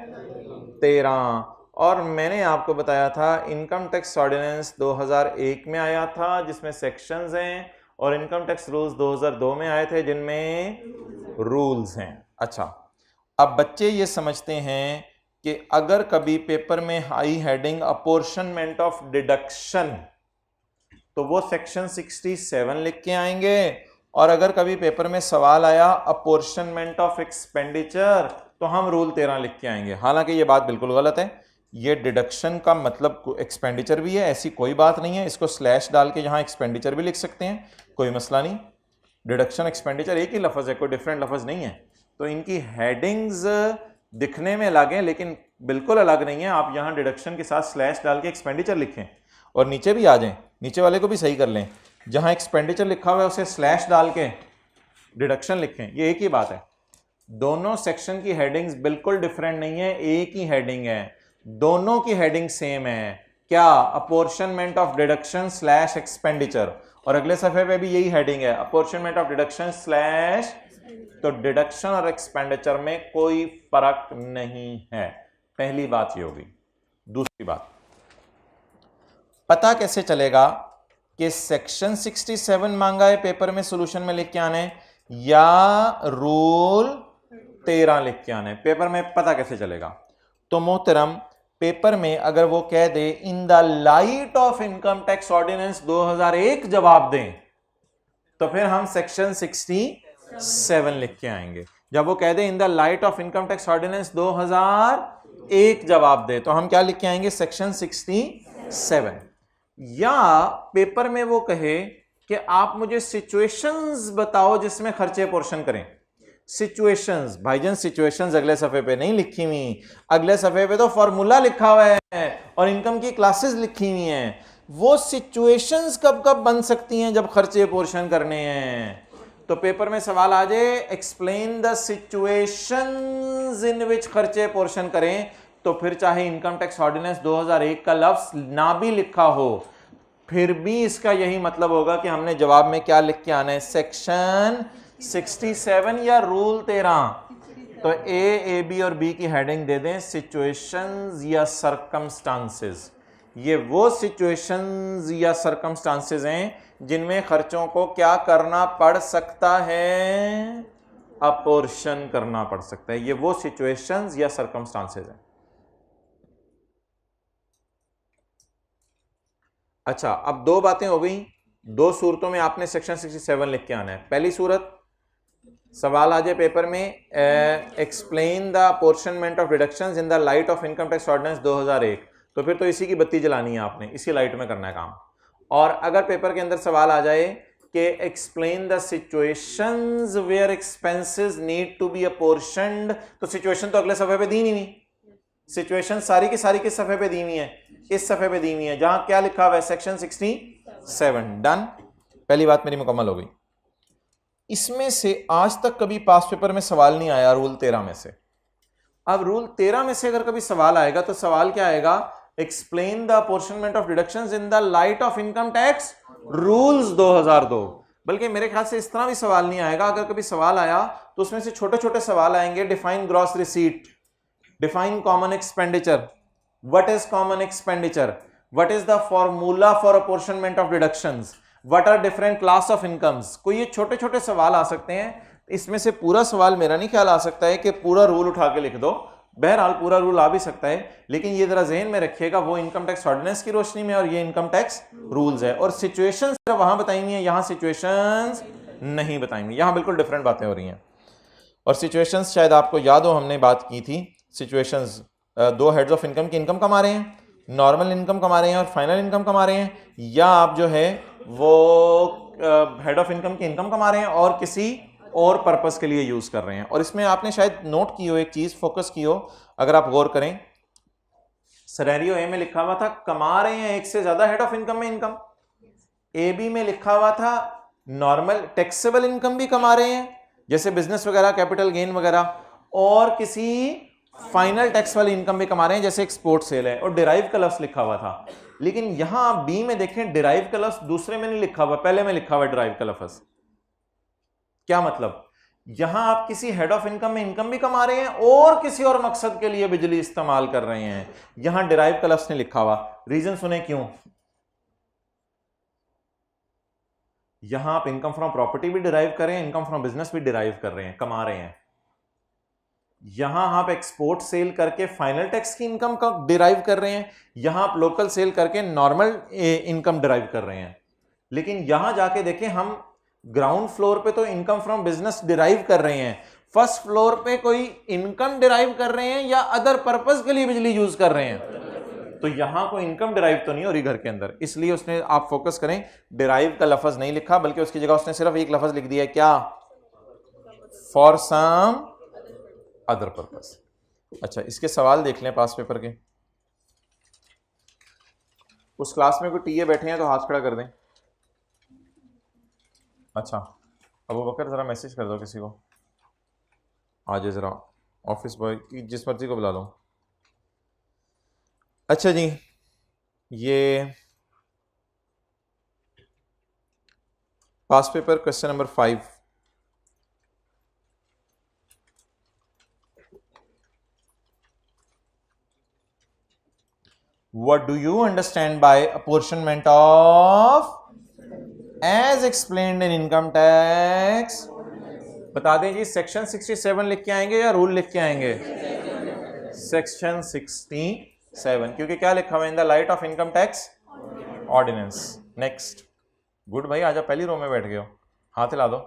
13। और मैंने आपको बताया था इनकम टैक्स ऑर्डिनेंस 2001 में आया था जिसमें सेक्शंस हैं, और इनकम टैक्स रूल्स 2002 में आए थे जिनमें रूल्स हैं। अच्छा, अब बच्चे ये समझते हैं कि अगर कभी पेपर में high heading apportionment of deduction, तो वो सेक्शन 67 लिख के आएंगे, और अगर कभी पेपर में सवाल आया अपोर्शनमेंट ऑफ एक्सपेंडिचर तो हम रूल 13 लिख के आएंगे। हालांकि ये बात बिल्कुल गलत है। ये डिडक्शन का मतलब एक्सपेंडिचर भी है, ऐसी कोई बात नहीं है। इसको स्लैश डाल के यहां एक्सपेंडिचर भी लिख सकते हैं, कोई मसला नहीं। डिडक्शन एक्सपेंडिचर एक ही लफ्ज है, कोई डिफरेंट लफ्ज नहीं है। तो इनकी हेडिंग्स दिखने में अलग हैं लेकिन बिल्कुल अलग नहीं है। आप यहां डिडक्शन के साथ स्लैश डाल के एक्सपेंडिचर लिखें और नीचे भी आ जाएं, नीचे वाले को भी सही कर लें, जहां एक्सपेंडिचर लिखा हुआ है उसे स्लैश डाल के डिडक्शन लिखें, ये एक ही बात है। दोनों सेक्शन की हेडिंग्स बिल्कुल डिफरेंट नहीं है, एक ही हेडिंग है, दोनों की हेडिंग सेम है। क्या? Apportionment of deduction slash expenditure. और अगले सफे पे भी यही हेडिंग है, अपोर्शनमेंट ऑफ डिडक्शन स्लैश। तो डिडक्शन और एक्सपेंडिचर में कोई फर्क नहीं है। पहली बात ये होगी। दूसरी बात, पता कैसे चलेगा कि सेक्शन 67 मांगा है पेपर में सॉल्यूशन में लिख के आने या रूल 13 लिख के आने? पेपर में पता कैसे चलेगा? तो मोहतरम, पेपर में अगर वो कह दे in the light of income tax ordinance 2001 जवाब दें, तो फिर हम सेक्शन 67 लिख के आएंगे। जब वो कह दे in the light of income tax ordinance 2001 जवाब दे, तो हम क्या लिख के आएंगे? सेक्शन 67। या पेपर में वो कहे कि आप मुझे सिचुएशंस बताओ जिसमें खर्चे पोर्शन करें। सिचुएशंस, भाईजान सिचुएशंस अगले सफे पे नहीं लिखी हुई, अगले सफे पे तो फॉर्मूला लिखा हुआ है और इनकम की क्लासेस लिखी हुई हैं। वो सिचुएशंस कब कब बन सकती हैं? जब खर्चे पोर्शन करने हैं। तो पेपर में सवाल आ जाए एक्सप्लेन द सिचुएशंस इन विच खर्चे पोर्शन करें, तो फिर चाहे इनकम टैक्स ऑर्डिनेंस 2001 का लफ्ज ना भी लिखा हो, फिर भी इसका यही मतलब होगा कि हमने जवाब में क्या लिख के आना है? सेक्शन 67 या रूल 13। तो ए बी और बी की हेडिंग दे दें सिचुएशंस या सरकमस्टांसेस। ये वो सिचुएशंस या सरकमस्टांसेस हैं जिनमें खर्चों को क्या करना पड़ सकता है? अपोर्शन करना पड़ सकता है। ये वो सिचुएशंस या सरकमस्टांसेस हैं। अच्छा, अब दो बातें हो गई। दो सूरतों में आपने सेक्शन 67 लिख के आना है। पहली सूरत, सवाल आ जाए पेपर में explain the apportionment of deductions in the light of income tax ordinance 2001, तो फिर तो इसी की बत्ती जलानी है आपने, इसी लाइट में करना है काम। और अगर पेपर के अंदर सवाल आ जाए कि explain the situations where expenses need to be apportioned, तो सिचुएशन तो अगले सफे पे दी नहीं हुई। सिचुएशन सारी की सारी किस सफे पे दी हुई है? इस सफे पे दी हुई है जहां क्या लिखा हुआ है? सेक्शन 67। डन, पहली बात मेरी मुकम्मल हो गई। इसमें से आज तक कभी पास पेपर में सवाल नहीं आया रूल 13 में से। अब रूल 13 में से अगर कभी सवाल आएगा तो सवाल क्या आएगा, explain the apportionment of deductions in the light of income tax rules 2002। बल्कि मेरे ख्याल से इस तरह भी सवाल नहीं आएगा, अगर कभी सवाल आया तो उसमें से छोटे छोटे सवाल आएंगे, define gross receipt, define common expenditure, what is common expenditure, what is the formula for apportionment of deductions, what are different class of incomes. कोई ये छोटे छोटे सवाल आ सकते हैं। इसमें से पूरा सवाल मेरा नहीं ख्याल आ सकता है कि पूरा रूल उठा के लिख दो, बहरहाल पूरा रूल आ भी सकता है, लेकिन ये जरा ज़हन में रखिएगा वो इनकम टैक्स ऑर्डिनेंस की रोशनी में और ये इनकम टैक्स रूल्स है। और सिचुएशंस वहां बताएंगी है, यहां सिचुएशंस नहीं बताएंगे, यहां बिल्कुल डिफरेंट बातें हो रही हैं। और सिचुएशंस शायद आपको याद हो हमने बात की थी, सिचुएशंस दो हेड्स ऑफ इनकम की इनकम कमा रहे हैं, नॉर्मल इनकम कमा रहे हैं और फाइनल इनकम कमा रहे हैं, या आप जो है वो हेड ऑफ इनकम की इनकम कमा रहे हैं और किसी और पर्पस के लिए यूज कर रहे हैं। और इसमें आपने शायद नोट की हो एक चीज, फोकस की हो, अगर आप गौर करें, सिनेरियो ए में लिखा हुआ था कमा रहे हैं एक से ज्यादा हेड ऑफ इनकम में इनकम, ए बी में लिखा हुआ था नॉर्मल टैक्सेबल इनकम भी कमा रहे हैं जैसे बिजनेस वगैरह, कैपिटल गेन वगैरह, और किसी फाइनल टैक्स वाली इनकम भी कमा रहे हैं जैसे एक्सपोर्ट सेल है, और डिराइव का लफ्ज लिखा हुआ था। लेकिन यहां आप बी में देखें डिराइव का लफ्ज दूसरे में नहीं लिखा हुआ, पहले में लिखा हुआ डिराइव का लफ्ज। क्या मतलब, यहां आप किसी हेड ऑफ इनकम में इनकम भी कमा रहे हैं और किसी और मकसद के लिए बिजली इस्तेमाल कर रहे हैं, यहां डिराइव का लफ्ज नहीं लिखा हुआ। रीजन सुने क्यों, यहां आप इनकम फ्रॉम प्रॉपर्टी भी डिराइव कर रहे हैं, इनकम फ्रॉम बिजनेस भी डिराइव कर रहे हैं, कमा रहे हैं। यहां आप एक्सपोर्ट सेल करके फाइनल टैक्स की इनकम का डिराइव कर रहे हैं, यहां आप लोकल सेल करके नॉर्मल इनकम डिराइव कर रहे हैं। लेकिन यहां जाके देखें, हम ग्राउंड फ्लोर पे तो इनकम फ्रॉम बिजनेस डिराइव कर रहे हैं, फर्स्ट फ्लोर पे कोई इनकम डिराइव कर रहे हैं या अदर पर्पस के लिए बिजली यूज कर रहे हैं, तो यहां कोई इनकम डिराइव तो नहीं हो रही घर के अंदर। इसलिए उसने, आप फोकस करें, डिराइव का लफ्ज नहीं लिखा, बल्कि उसकी जगह उसने सिर्फ एक लफ्ज लिख दिया है, क्या, फॉर सम अदर पर्पस। अच्छा, इसके सवाल देख लें पास पेपर के। उस क्लास में कोई टीए बैठे हैं तो हाथ खड़ा कर दें। अच्छा, अबू बकर जरा मैसेज कर दो किसी को, आ जाए जरा, ऑफिस बॉय की जिस मर्जी को बुला लो। अच्छा जी, ये past paper question number 5, what do you understand by apportionment of as explained in income tax? बता दें जी, सेक्शन 67 लिख के आएंगे या रूल लिख के आएंगे? सेक्शन 67, क्योंकि क्या लिखा हुआ है, in the light of income tax ordinance. Next, good भाई, आजा, पहली रो में बैठ गए हो, हाथ हिला दो,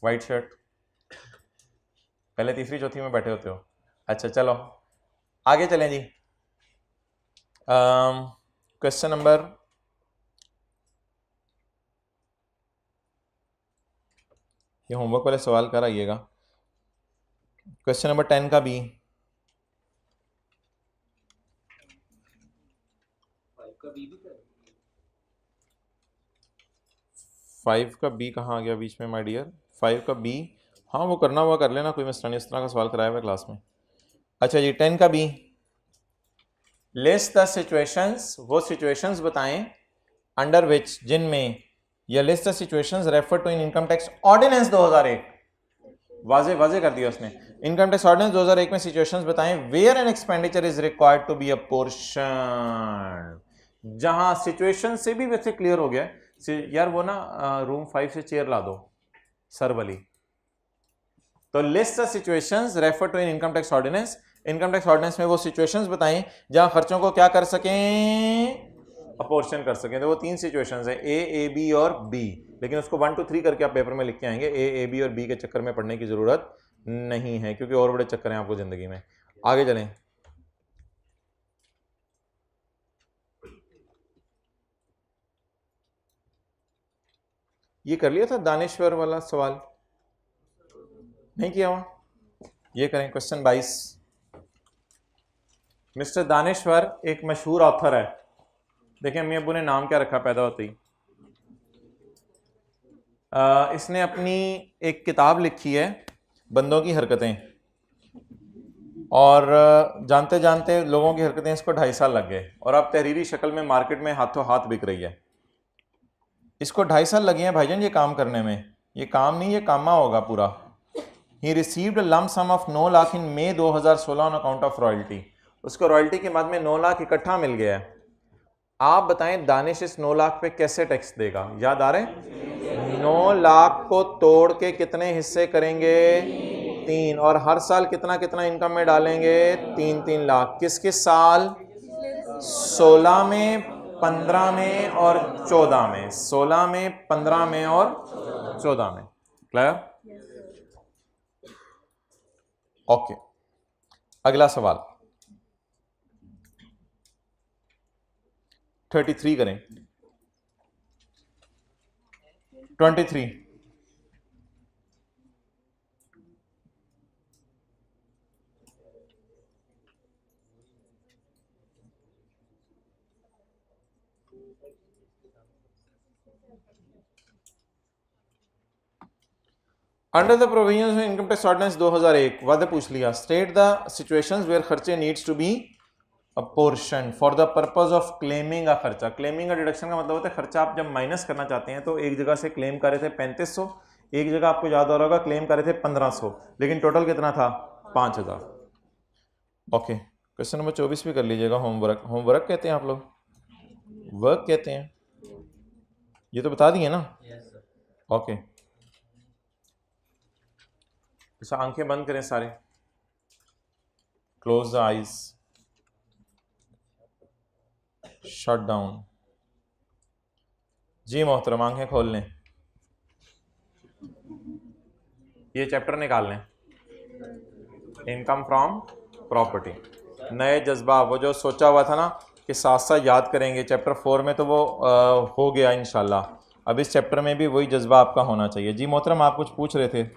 वाइट शर्ट, पहले तीसरी चौथी में बैठे होते हो। अच्छा चलो आगे चलें जी। क्वेश्चन नंबर, ये होमवर्क वाले सवाल कर आइएगा। क्वेश्चन नंबर 10 का बी, 5 का बी कहाँ आ गया बीच में माय डियर? 5 का बी, हाँ वो करना हुआ कर लेना, कोई मसला नहीं, इस तरह का सवाल कराया हुआ क्लास में। अच्छा जी, 10 का बी, लिस्ट द सिचुएशंस, वो सिचुएशंस बताएं अंडर विच, जिनमें, या list the situations refer to in income tax ordinance 2001, वाजे वाजे कर दिया उसने, इनकम टैक्स ऑर्डिनेंस 2001 में सिचुएशंस बताएं where an expenditure is required to be apportion. जहां सिचुएशन से भी वैसे क्लियर हो गया यार, वो ना रूम 5 से चेयर ला दो सर वाली। तो list the situations refer to in income tax ordinance, income tax ordinance में वो सिचुएशंस बताएं जहां खर्चों को क्या कर सकें, अपोर्शन कर सकें। तो वो 3 सिचुएशंस है, ए बी और बी, लेकिन उसको 1 2 3 करके आप पेपर में लिख के आएंगे। ए बी और बी के चक्कर में पढ़ने की जरूरत नहीं है, क्योंकि और बड़े चक्कर हैं आपको जिंदगी में। आगे चलें, ये कर लिया था दानेश्वर वाला सवाल, नहीं किया हुआ? ये करें, क्वेश्चन 22। मिस्टर दानेश्वर एक मशहूर ऑथर है, देखें अम्मी अब्बू ने नाम क्या रखा पैदा होते ही, इसने अपनी एक किताब लिखी है बंदों की हरकतें, और जानते जानते लोगों की हरकतें इसको 2.5 साल लग गए, और अब तहरीरी शक्ल में मार्केट में हाथों हाथ बिक रही है। इसको 2.5 साल लगे हैं भाईजान ये काम करने में। ये काम नहीं, ये कामा होगा पूरा। He received lump sum of 9 lakh in May 2016 on account of royalty. उसको रॉयल्टी के बाद में 9 लाख इकट्ठा मिल गया है। आप बताएं दानिश इस 9 लाख पे कैसे टैक्स देगा? याद आ रहे हैं? 9 लाख को तोड़ के कितने हिस्से करेंगे? 3, और हर साल कितना कितना इनकम में डालेंगे? 3-3 लाख। किस किस साल? 16 में, 15 में और 14 में। 16 में, 15 में और 14 में। क्लियर? ओके, अगला सवाल 33 करें। 23 under the provisions of income tax ordinance 2001 वादे पूछ लिया। स्टेट द सिचुएशंस वेयर खर्चे needs to be apportion for the purpose of claiming a खर्चा। क्लेमिंग का डिडक्शन का मतलब होता है खर्चा आप जब माइनस करना चाहते हैं, तो एक जगह से क्लेम कर रहे थे 3500, एक जगह आपको याद हो रहा होगा क्लेम कर रहे थे 1500, लेकिन टोटल कितना था? 5000। ओके, क्वेश्चन नंबर 24 भी कर लीजिएगा। होमवर्क, होमवर्क कहते हैं आप लोग, वर्क कहते हैं, ये तो बता दिए ना। ओके, अच्छा आंखें बंद करें सारे, close the eyes, shut down. जी मोहतरम, आंखें खोल लें, ये चैप्टर निकाल लें, इनकम फ्रॉम प्रॉपर्टी। नए जज्बा, वो जो सोचा हुआ था ना कि साथ साथ याद करेंगे चैप्टर 4 में, तो वो हो गया इंशाल्लाह। अब इस चैप्टर में भी वही जज्बा आपका होना चाहिए। जी मोहतरम, आप कुछ पूछ रहे थे।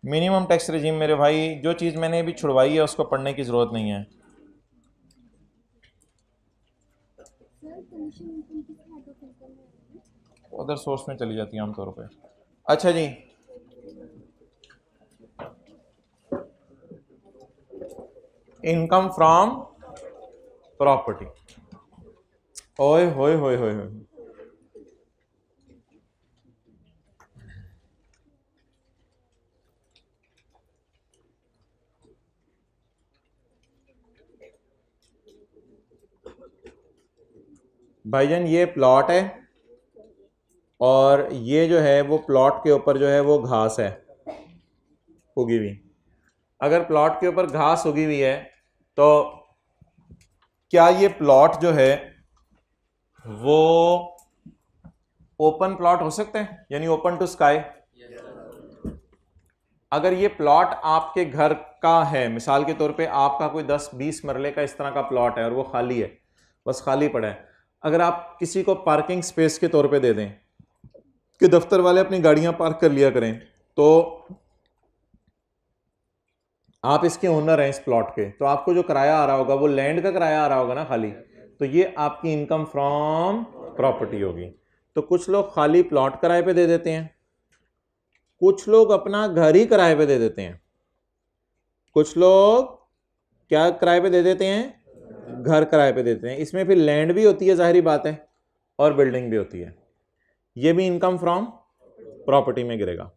मिनिमम टैक्स रेजिम मेरे भाई, जो चीज़ मैंने अभी छुड़वाई है उसको पढ़ने की ज़रूरत नहीं है। अदर सोर्स में चली जाती है आमतौर पे। अच्छा जी, इनकम फ्रॉम प्रॉपर्टी। ओए होए होए होए होए, भाईजान ये प्लॉट है, और ये जो है वो प्लॉट के ऊपर जो है वो घास है उगी हुई। अगर प्लॉट के ऊपर घास उगी हुई है तो क्या ये प्लॉट जो है वो ओपन प्लॉट हो सकते हैं, यानी ओपन टू स्काई? अगर ये प्लॉट आपके घर का है, मिसाल के तौर पे आपका कोई 10-20 मरले का इस तरह का प्लॉट है और वो खाली है, बस खाली पड़ा है, अगर आप किसी को पार्किंग स्पेस के तौर पे दे दें कि दफ्तर वाले अपनी गाड़ियां पार्क कर लिया करें, तो आप इसके ओनर हैं इस प्लॉट के, तो आपको जो किराया आ रहा होगा वो लैंड का किराया आ रहा होगा ना खाली, तो ये आपकी इनकम फ्रॉम प्रॉपर्टी होगी। तो कुछ लोग खाली प्लॉट किराए पे दे देते हैं, कुछ लोग अपना घर ही किराए पे दे देते हैं, कुछ लोग क्या किराए पे दे देते हैं? घर किराए पे देते हैं। इसमें फिर लैंड भी होती है, जाहिर बात है, और बिल्डिंग भी होती है। ये भी इनकम फ्रॉम प्रॉपर्टी में गिरेगा।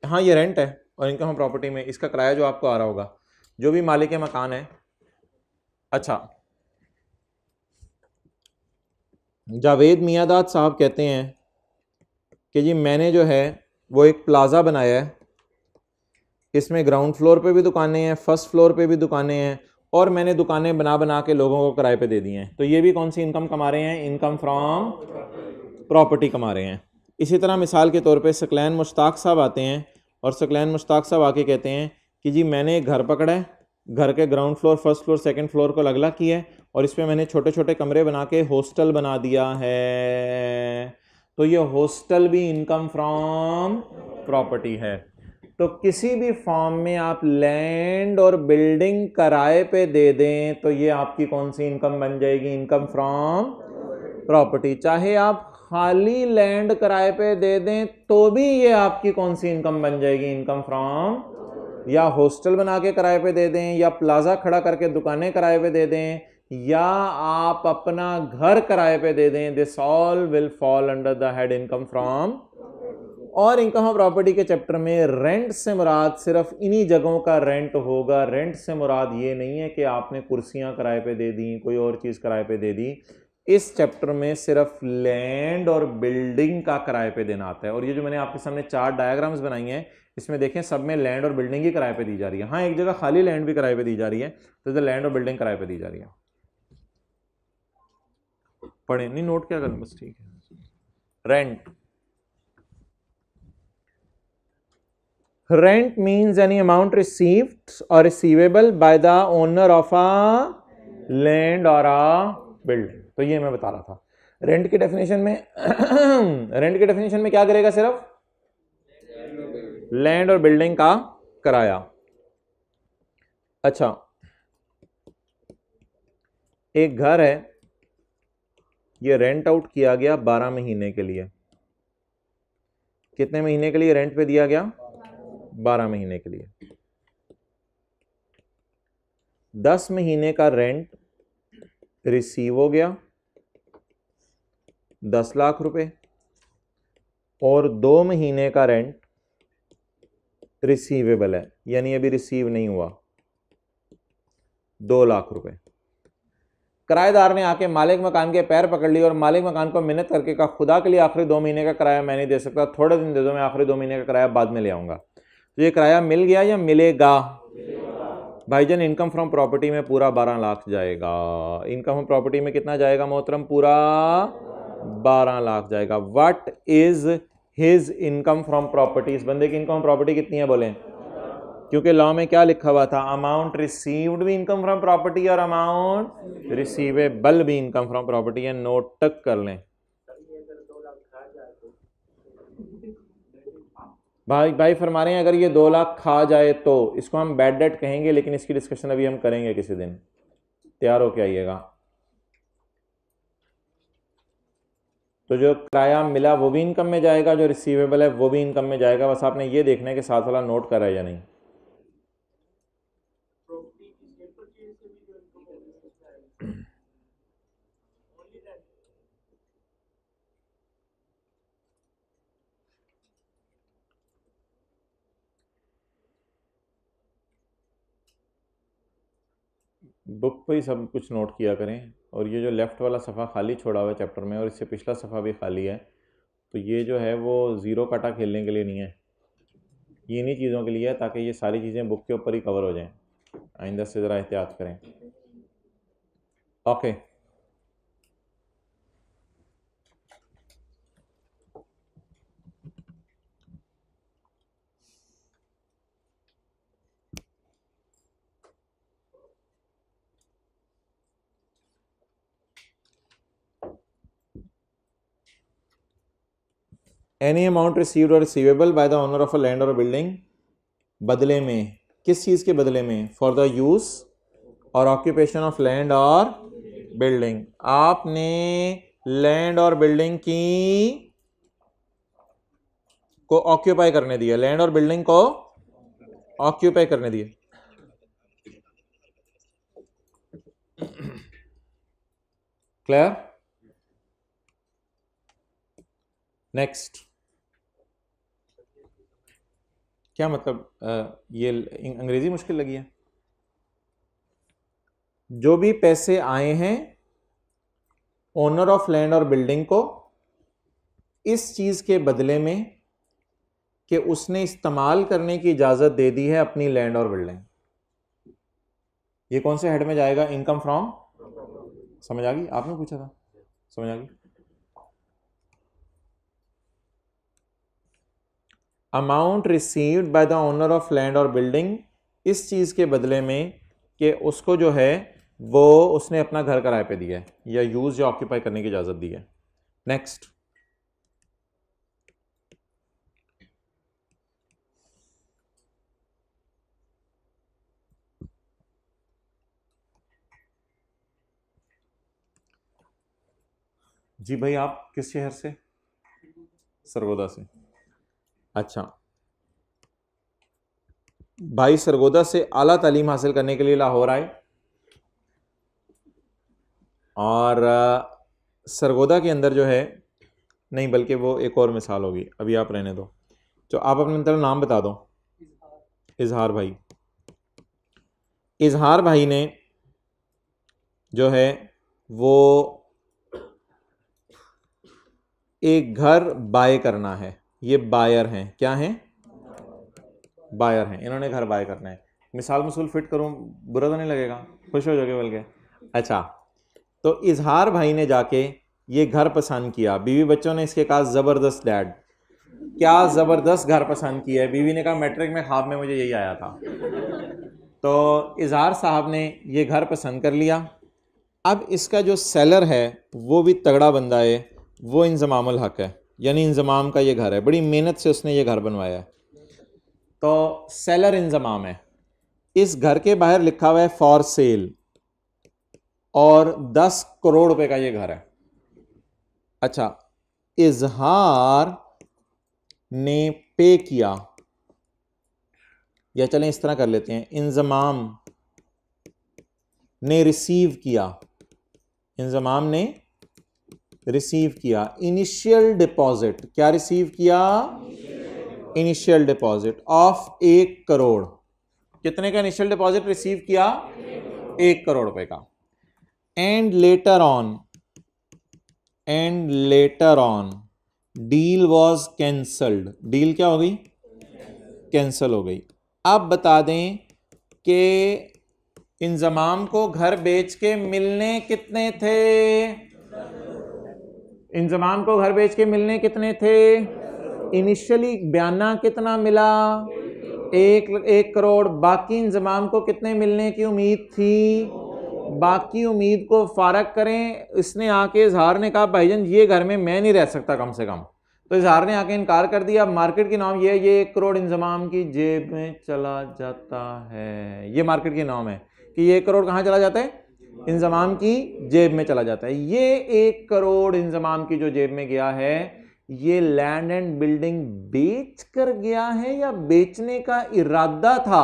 हाँ, ये रेंट है और इनकम फ्रॉम प्रॉपर्टी में इसका किराया जो आपको आ रहा होगा, जो भी मालिक के मकान है। अच्छा, जावेद मियादाद साहब कहते हैं कि जी मैंने जो है वो एक प्लाज़ा बनाया है, इसमें ग्राउंड फ्लोर पे भी दुकानें हैं, फर्स्ट फ्लोर पे भी दुकानें हैं, और मैंने दुकानें बना बना के लोगों को किराए पे दे दी हैं। तो ये भी कौन सी इनकम कमा रहे हैं? इनकम फ्रॉम प्रॉपर्टी कमा रहे हैं। इसी तरह मिसाल के तौर पे सकलैन मुश्ताक साहब आते हैं, और सकलैन मुश्ताक साहब आके कहते हैं कि जी मैंने एक घर पकड़ा है, घर के ground floor, first floor, second floor को अलग अलग किया है, और इसमें मैंने छोटे छोटे कमरे बना के हॉस्टल बना दिया है, तो ये हॉस्टल भी इनकम फ्रॉम प्रॉपर्टी है। तो किसी भी फॉर्म में आप लैंड और बिल्डिंग किराए पे दे दें तो ये आपकी कौन सी इनकम बन जाएगी? Income from property. चाहे आप खाली लैंड किराए पे दे दें तो भी ये आपकी कौन सी इनकम बन जाएगी, इनकम फ्रॉम, या हॉस्टल बना के किराए पे दे दें, या प्लाजा खड़ा करके दुकानें किराए पे दे दें, या आप अपना घर किराए पे दे दें, this all will fall under the head income from. और इनकम ऑफ प्रॉपर्टी के चैप्टर में रेंट से मुराद सिर्फ इन्हीं जगहों का रेंट होगा। रेंट से मुराद ये नहीं है कि आपने कुर्सियां किराए पे दे दी, कोई और चीज किराए पे दे दी। इस चैप्टर में सिर्फ लैंड और बिल्डिंग का किराए पे देना आता है। और ये जो मैंने आपके सामने 4 डायग्राम्स बनाई हैं, इसमें देखें सब में लैंड और बिल्डिंग ही किराए पे दी जा रही है। हाँ, एक जगह खाली लैंड भी किराए पे दी जा रही है, तो लैंड और बिल्डिंग किराए पे दी जा रही है। पढ़े नहीं, नोट क्या करें बस, ठीक है। Rent, rent means any amount received or receivable by the owner of a land or a building। तो ये मैं बता रहा था, रेंट की डेफिनेशन में रेंट की डेफिनेशन में क्या करेगा, सिर्फ लैंड और बिल्डिंग का किराया। अच्छा, एक घर है, ये रेंट आउट किया गया 12 महीने के लिए। कितने महीने के लिए रेंट पे दिया गया? 12 महीने के लिए। 10 महीने का रेंट रिसीव हो गया 10 लाख रुपए, और 2 महीने का रेंट रिसीवेबल है, यानी अभी रिसीव नहीं हुआ, 2 लाख रुपए। किराएदार ने आके मालिक मकान के पैर पकड़ लिए और मालिक मकान को मिन्नत करके कहा, खुदा के लिए आखिरी 2 महीने का किराया मैं नहीं दे सकता, थोड़े दिन दे दो, मैं आखिरी 2 महीने का किराया बाद में ले आऊंगा। तो ये किराया मिल गया या मिलेगा? भाईजान, इनकम फ्रॉम प्रॉपर्टी में पूरा 12 लाख जाएगा। इनकम फ्रॉम प्रॉपर्टी में कितना जाएगा मोहतरम? पूरा 12 लाख जाएगा। What is his income from property? इस बंदे की इनकम प्रॉपर्टी कितनी है बोले? क्योंकि लॉ में क्या लिखा हुआ था, अमाउंट रिसीव्ड भी इनकम फ्रॉम प्रॉपर्टी और अमाउंट रिसीवेबल भी इनकम फ्रॉम प्रॉपर्टी है। नोट तक कर लें भाई फरमा रहे हैं अगर ये 2 लाख खा जाए तो इसको हम बैड डेट कहेंगे, लेकिन इसकी डिस्कशन अभी हम करेंगे किसी दिन, तैयार होके आइएगा। तो जो किराया मिला वो भी इनकम में जाएगा, जो रिसीवेबल है वो भी इनकम में जाएगा। बस आपने ये देखना है कि साथ वाला नोट कर रहा है या नहीं। बुक पे ही सब कुछ नोट किया करें। और ये जो लेफ़्ट वाला सफ़ा खाली छोड़ा हुआ है चैप्टर में, और इससे पिछला सफ़ा भी खाली है, तो ये जो है वो ज़ीरो काटा खेलने के लिए नहीं है, ये इन्हीं चीज़ों के लिए है ताकि ये सारी चीज़ें बुक के ऊपर ही कवर हो जाएं। आइंदा से ज़रा एहतियात करें। ओके, एनी अमाउंट रिसीव्ड और receivable by the owner of a land और बिल्डिंग, बदले में, किस चीज़ के बदले में? फॉर द यूज़ और ऑक्यूपेशन ऑफ लैंड और बिल्डिंग। आपने लैंड और बिल्डिंग की को ऑक्यूपाई करने दिया, लैंड और बिल्डिंग को ऑक्यूपाई करने दिए। क्लियर? नेक्स्ट, क्या मतलब ये अंग्रेजी मुश्किल लगी है? जो भी पैसे आए हैं ओनर ऑफ लैंड और बिल्डिंग को इस चीज के बदले में कि उसने इस्तेमाल करने की इजाजत दे दी है अपनी लैंड और बिल्डिंग, ये कौन से हेड में जाएगा? Income from. समझ आ गई? आपने पूछा था, समझ आ गई? Amount received by the owner of land और बिल्डिंग, इस चीज के बदले में कि उसको जो है वो उसने अपना घर किराए पे दिया है या यूज या ऑक्यूपाई करने की इजाजत दी है। नेक्स्ट, जी भाई, आप किस शहर से? सरगोदा से। अच्छा भाई, सरगोदा से आला तालीम हासिल करने के लिए लाहौर आए और सरगोदा के अंदर जो है, नहीं बल्कि वो एक और मिसाल होगी, अभी आप रहने दो। तो आप अपने मतलब नाम बता दो। इजहार भाई। इजहार भाई ने जो है वो एक घर बाय करना है। ये बायर हैं, क्या हैं? बायर हैं। इन्होंने घर बाय करना है। मिसाल मसूल फिट करूं, बुरा तो नहीं लगेगा? खुश हो जाओगे बल्कि। अच्छा, तो इजहार भाई ने जाके ये घर पसंद किया। बीवी बच्चों ने इसके कहा ज़बरदस्त डैड, क्या ज़बरदस्त घर पसंद किया है। बीवी ने कहा मैट्रिक में ख्वाब में मुझे यही आया था। तो इजहार साहब ने ये घर पसंद कर लिया। अब इसका जो सेलर है वो भी तगड़ा बंदा है, वो इंजमामुल हक है, यानी इंजमाम का ये घर है, बड़ी मेहनत से उसने ये घर बनवाया है। तो सेलर इंजमाम है। इस घर के बाहर लिखा हुआ है फॉर सेल और 10 करोड़ रुपए का ये घर है। अच्छा, इजहार ने पे किया, या चलें इस तरह कर लेते हैं, इंजमाम ने रिसीव किया। इंजमाम ने रिसीव किया इनिशियल डिपॉजिट। क्या रिसीव किया? Initial deposit of 1 crore. कितने का इनिशियल डिपॉजिट रिसीव किया? 1 करोड़ रुपए का। And later on deal was cancelled. Deal क्या हो गई? कैंसल हो गई। अब बता दें कि इंजमाम को घर बेच के मिलने कितने थे? इंजमाम को घर बेच के मिलने कितने थे? इनिशियली बयाना कितना मिला? 1 करोड़। बाकी इंजमाम को कितने मिलने की उम्मीद थी? बाकी उम्मीद को फारग करें। इसने आके इजहार ने कहा भाईजान ये घर में मैं नहीं रह सकता कम से कम। तो इजहार ने आके इनकार कर दिया। मार्केट की नाम ये 1 करोड़ इंजमाम की जेब में चला जाता है। ये मार्केट की नाम है कि ये 1 करोड़ कहाँ चला जाता है? इंजमाम की जेब में चला जाता है। ये 1 करोड़ इंजमाम की जो जेब में गया है, ये लैंड एंड बिल्डिंग बेच कर गया है या बेचने का इरादा था?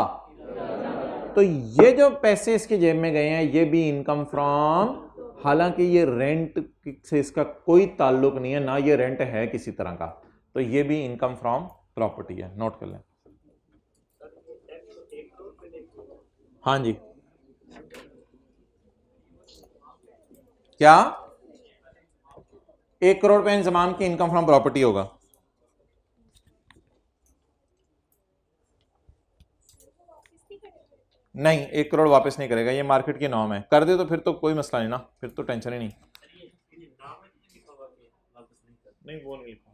तो ये जो पैसे इसकी जेब में गए हैं ये भी इनकम फ्रॉम, हालांकि ये रेंट से इसका कोई ताल्लुक नहीं है, ना ये रेंट है किसी तरह का, तो ये भी इनकम फ्रॉम प्रॉपर्टी है। नोट कर लें। हाँ जी, क्या 1 करोड़ पे इंजमाम की इनकम फ्रॉम प्रॉपर्टी होगा? नहीं, 1 करोड़ वापस नहीं करेगा, ये मार्केट की नॉर्म है। कर दे तो फिर तो कोई मसला नहीं ना, फिर तो टेंशन ही नहीं। नहीं वो नहीं लिखा।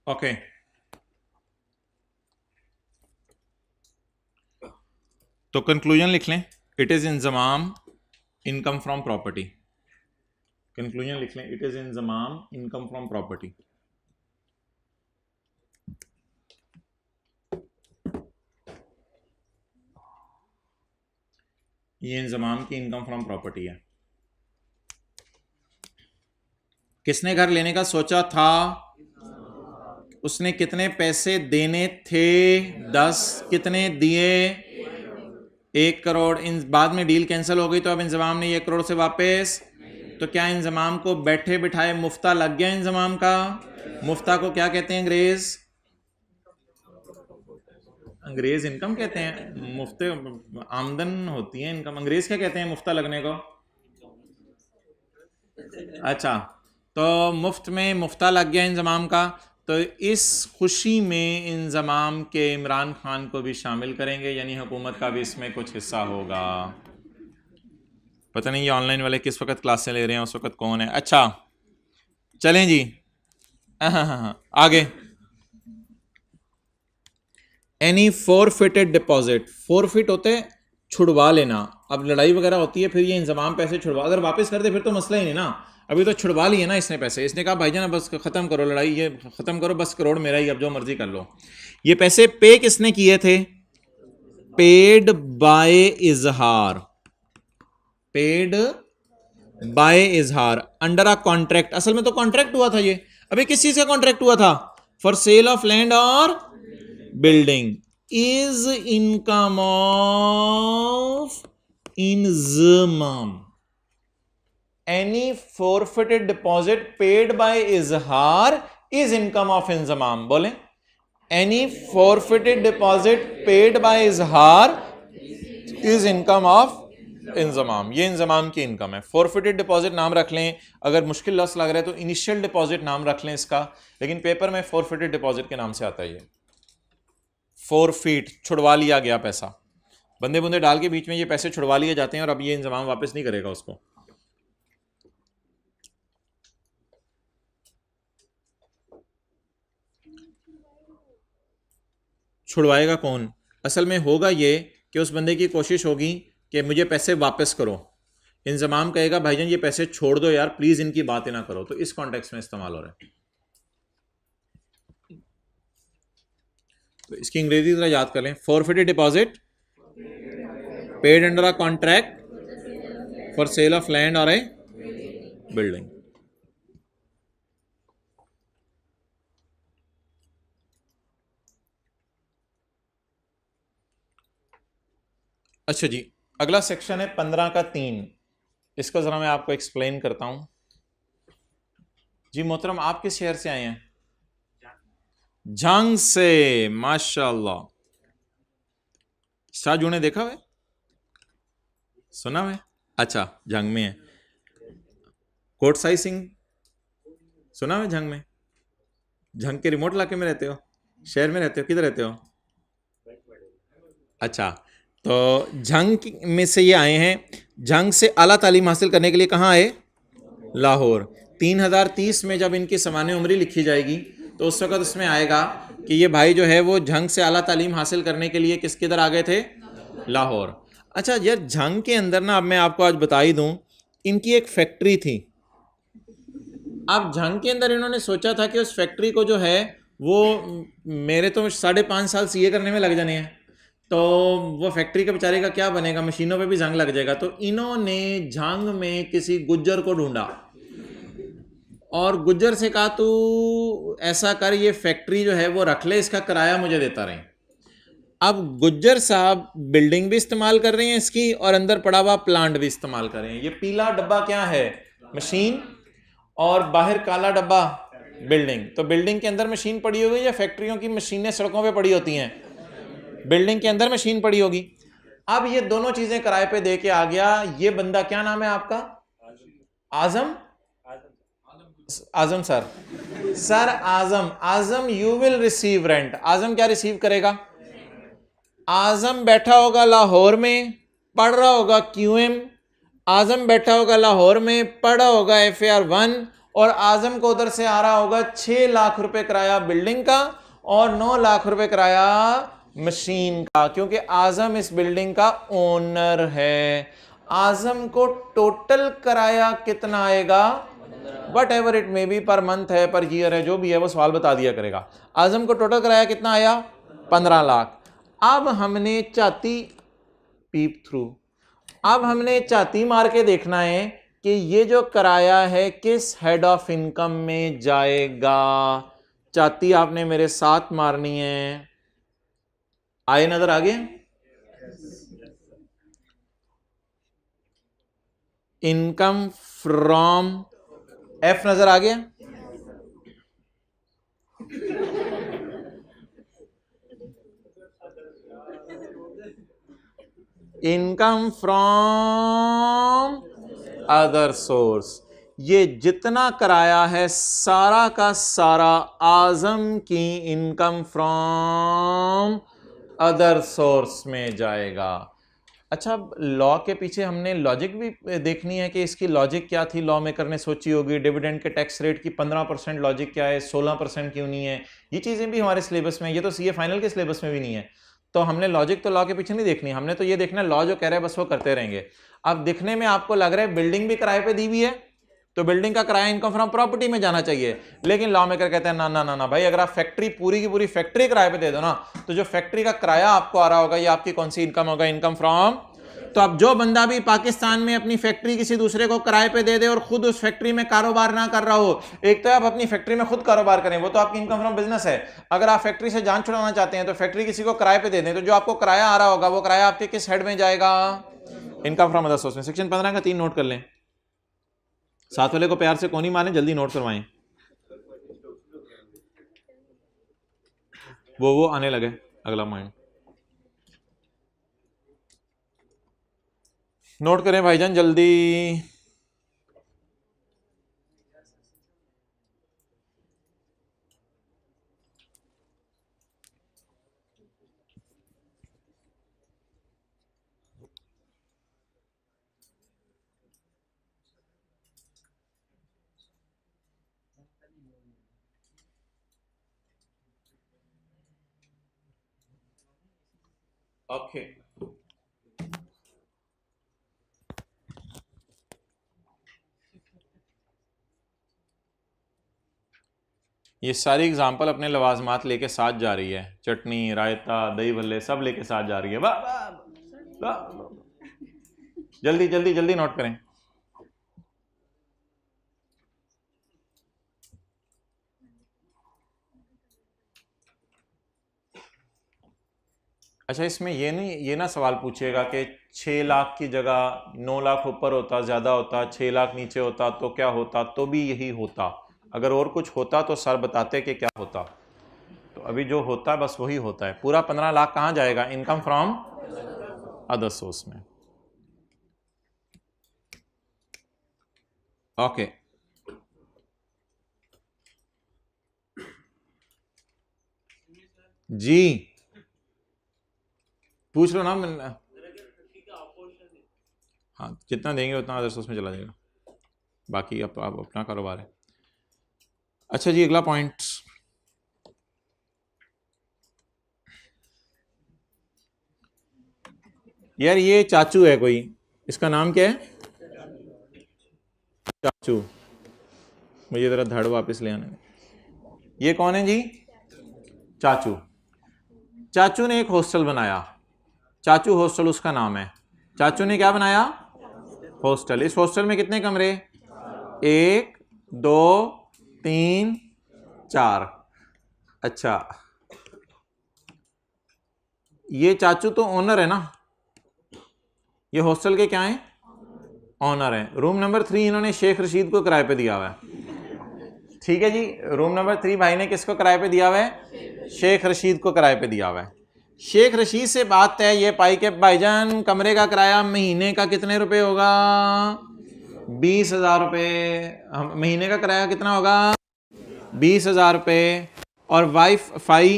ओके, तो कंक्लूजन लिख लें। It is Inzamam income from property. Conclusion लिख लें, it is Inzamam income from property. ये इंजमाम की इनकम फ्रॉम प्रॉपर्टी है। किसने घर लेने का सोचा था? उसने कितने पैसे देने थे? 10। कितने दिए? 1 करोड़। इन बाद में डील कैंसिल हो गई तो अब इंजमाम ने 1 करोड़ से वापस, तो क्या इंजमाम को बैठे बिठाए मुफ्ता लग गया इंजमाम का? मुफ्ता को क्या कहते हैं अंग्रेज? अंग्रेज इनकम कहते हैं। मुफ्ते आमदन होती है इनकम, अंग्रेज क्या कहते हैं मुफ्ता लगने को? अच्छा, तो मुफ्त में मुफ्ता लग गया इंजमाम का, तो इस खुशी में इंजमाम के इमरान खान को भी शामिल करेंगे, यानी हुकूमत का भी इसमें कुछ हिस्सा होगा। पता नहीं ये ऑनलाइन वाले किस वक्त क्लासें ले रहे हैं, उस वक्त कौन है। अच्छा चलें जी, आगे। एनी फोरफिटेड डिपॉजिट, फोरफिट होते छुड़वा लेना। अब लड़ाई वगैरह होती है, फिर ये इंजमाम पैसे छुड़वा, अगर वापस कर दे फिर तो मसला ही नहीं ना। अभी तो छुड़वा लिए ना इसने पैसे, इसने कहा भाईजान बस ख़त्म करो लड़ाई, ये ख़त्म करो, बस करोड़ मेरा ही, अब जो मर्जी कर लो। ये पैसे पे किसने किए थे? पेड बाय इजहार, पेड बाय इजहार अंडर अ कॉन्ट्रैक्ट। असल में तो कॉन्ट्रैक्ट हुआ था ये। अभी किस चीज का कॉन्ट्रैक्ट हुआ था? फॉर सेल ऑफ लैंड और building. Is income of Inzamam. Any forfeited deposit paid by इजहार इज इनकम ऑफ इंजमाम। बोले, any forfeited deposit paid by इजहार इज इनकम ऑफ इंजमाम। ये इंजमाम की इनकम है। फोरफिटेड डिपॉजिट नाम रख लें, अगर मुश्किल लफ्ज़ लग रहा है तो इनिशियल डिपॉजिट नाम रख लें इसका, लेकिन पेपर में फोरफिटेड डिपॉजिट के नाम से आता है। ये फोरफिट, छुड़वा लिया गया पैसा, बंदे बुंदे डाल के बीच में ये पैसे छुड़वा लिए जाते हैं और अब ये इंजमाम वापस नहीं करेगा उसको। छुड़वाएगा कौन? असल में होगा ये कि उस बंदे की कोशिश होगी कि मुझे पैसे वापस करो, इंजमाम कहेगा भाईजान ये पैसे छोड़ दो यार प्लीज, इनकी बातें ना करो। तो इस कॉन्टेक्स्ट में इस्तेमाल हो रहा है। तो इसकी अंग्रेजी जरा याद कर लें। Forfeited deposit paid under a contract for sale of land और ए बिल्डिंग। अच्छा जी, अगला सेक्शन है 15 का 3। इसको जरा मैं आपको एक्सप्लेन करता हूं। जी मोहतरम, आप किस शहर से आए हैं? झंग से, माशाल्लाह। शाहजू ने देखा हुआ, सुना हुआ? अच्छा, झंग में है। कोटसाई सिंह सुना हुआ? झंग में, झंग के रिमोट इलाके में रहते हो, शहर में रहते हो, किधर रहते हो? अच्छा, तो झंग में से ये आए हैं। झंग से आला तालीम हासिल करने के लिए कहाँ आए? लाहौर। 3030 में जब इनकी सामान्य उम्री लिखी जाएगी तो उस वक़्त उसमें आएगा कि ये भाई जो है वो झंग से आला तालीम हासिल करने के लिए किसके इधर आ गए थे? लाहौर। अच्छा यार, झंग के अंदर ना, अब मैं आपको आज बता ही दूँ, इनकी एक फैक्ट्री थी। अब झंग के अंदर इन्होंने सोचा था कि उस फैक्ट्री को जो है वो, मेरे तो 5.5 साल सीए करने में लग जाने हैं, तो वो फैक्ट्री के बेचारे का क्या बनेगा, मशीनों पे भी जंग लग जाएगा। तो इन्होंने झंग में किसी गुज्जर को ढूंढा और गुज्जर से कहा तू ऐसा कर, ये फैक्ट्री जो है वो रख ले, इसका किराया मुझे देता रहे। अब गुज्जर साहब बिल्डिंग भी इस्तेमाल कर रहे हैं इसकी और अंदर पड़ा हुआ प्लांट भी इस्तेमाल कर रहे हैं। ये पीला डब्बा क्या है? मशीन, और बाहर काला डब्बा बिल्डिंग। तो बिल्डिंग के अंदर मशीन पड़ी होगी या फैक्ट्रियों की मशीनें सड़कों पे पड़ी होती हैं? बिल्डिंग के अंदर मशीन पड़ी होगी। अब ये दोनों चीजें किराए पे दे के आ गया। ये बंदा, क्या नाम है आपका? Azam. Azam sir, sir Azam, Azam you will receive rent. Azam क्या रिसीव करेगा? आजम बैठा होगा लाहौर में, पढ़ रहा होगा क्यूएम। आजम बैठा होगा लाहौर में, पढ़ा होगा FAR 1, और आजम को उधर से आ रहा होगा 6 लाख रुपए किराया बिल्डिंग का और 9 लाख रुपए किराया मशीन का, क्योंकि आजम इस बिल्डिंग का ओनर है। आजम को टोटल किराया कितना आएगा? What ever it may be, per month है, पर ईयर है, जो भी है वो सवाल बता दिया करेगा। आजम को टोटल किराया कितना आया? 15 लाख। अब हमने चाती पीप थ्रू, अब हमने चाती मार के देखना है कि ये जो किराया है किस हेड ऑफ इनकम में जाएगा। चाती आपने मेरे साथ मारनी है। आए नजर आ गए? इनकम फ्रॉम, एफ नजर आ गया? इनकम फ्रॉम अदर सोर्स, ये जितना कराया है सारा का सारा आजम की इनकम फ्रॉम अदर सोर्स में जाएगा। अच्छा, लॉ के पीछे हमने लॉजिक भी देखनी है कि इसकी लॉजिक क्या थी, लॉ मेकर ने सोची होगी। डिविडेंड के टैक्स रेट की 15% लॉजिक क्या है, 16% क्यों नहीं है, ये चीज़ें भी हमारे सिलेबस में, ये तो सीए फाइनल के सिलेबस में भी नहीं है। तो हमने लॉजिक तो लॉ के पीछे नहीं देखनी, हमने तो ये देखना है लॉ जो कह रहा है बस वो करते रहेंगे। अब दिखने में आपको लग रहा है बिल्डिंग भी किराए पे दी हुई है, तो बिल्डिंग का किराया इनकम फ्रॉम प्रॉपर्टी में जाना चाहिए, लेकिन लॉ मेकर कहते हैं ना ना ना ना भाई, अगर आप फैक्ट्री पूरी की पूरी फैक्ट्री किराए पे दे दो ना, तो जो फैक्ट्री का किराया आपको आ रहा होगा ये आपकी कौन सी इनकम होगा, इनकम फ्रॉम। तो अब जो बंदा भी पाकिस्तान में अपनी फैक्ट्री किसी दूसरे को किराए पे दे दे और खुद उस फैक्ट्री में कारोबार ना कर रहा हो, एक तो आप अपनी फैक्ट्री में खुद कारोबार करें, वो तो आपकी इनकम फ्रॉम बिजनेस है। अगर आप फैक्ट्री से जान छुड़ाना चाहते हैं तो फैक्ट्री किसी को किराए पे दे दें, तो जो आपको किराया आ रहा होगा वो किराया आपके किस हेड में जाएगा, इनकम फ्रॉम अदर सोर्स में। सेक्शन 15 का 3 नोट कर लें, साथ वाले को प्यार से कौन ही मारें, जल्दी नोट करवाएं, वो आने लगे अगला पॉइंट। नोट करें भाईजान जल्दी। ओके, ये सारी एग्जांपल अपने लवाजमात लेके साथ जा रही है, चटनी, रायता, दही भल्ले सब लेके साथ जा रही है। वाह वाह वाह, जल्दी जल्दी जल्दी नोट करें। अच्छा, इसमें ये नहीं, ये ना सवाल पूछिएगा कि 6 लाख की जगह 9 लाख ऊपर होता, ज़्यादा होता, 6 लाख नीचे होता तो क्या होता, तो भी यही होता। अगर और कुछ होता तो सर बताते कि क्या होता। तो अभी जो होता है बस वही होता है। पूरा 15 लाख कहाँ जाएगा, इनकम फ्रॉम अदर सोर्स में। ओके, जी पूछ लो ना। हाँ, जितना देंगे उतना अदर सोर्स में चला जाएगा, बाकी आप अपना कारोबार है। अच्छा जी, अगला पॉइंट, यार ये चाचू है कोई, इसका नाम क्या है, चाचू, मुझे जरा धड़ वापस ले आने। ये कौन है जी, चाचू। चाचू ने एक हॉस्टल बनाया, चाचू हॉस्टल उसका नाम है। चाचू ने क्या बनाया, हॉस्टल। इस हॉस्टल में कितने कमरे, 1 2 3 4। अच्छा, ये चाचू तो ओनर है ना, ये हॉस्टल के क्या है, ऑनर है। रूम नंबर 3 इन्होंने शेख रशीद को किराए पे दिया हुआ है, ठीक है जी। रूम नंबर 3 भाई ने किसको किराए पे दिया हुआ है, शेख रशीद को किराए पे दिया हुआ है। शेख रशीद से बात तय ये पाई के भाईजान कमरे का किराया महीने का कितने रुपए होगा, 20,000 रुपये। महीने का किराया कितना होगा, 20,000 रुपये। और वाईफाई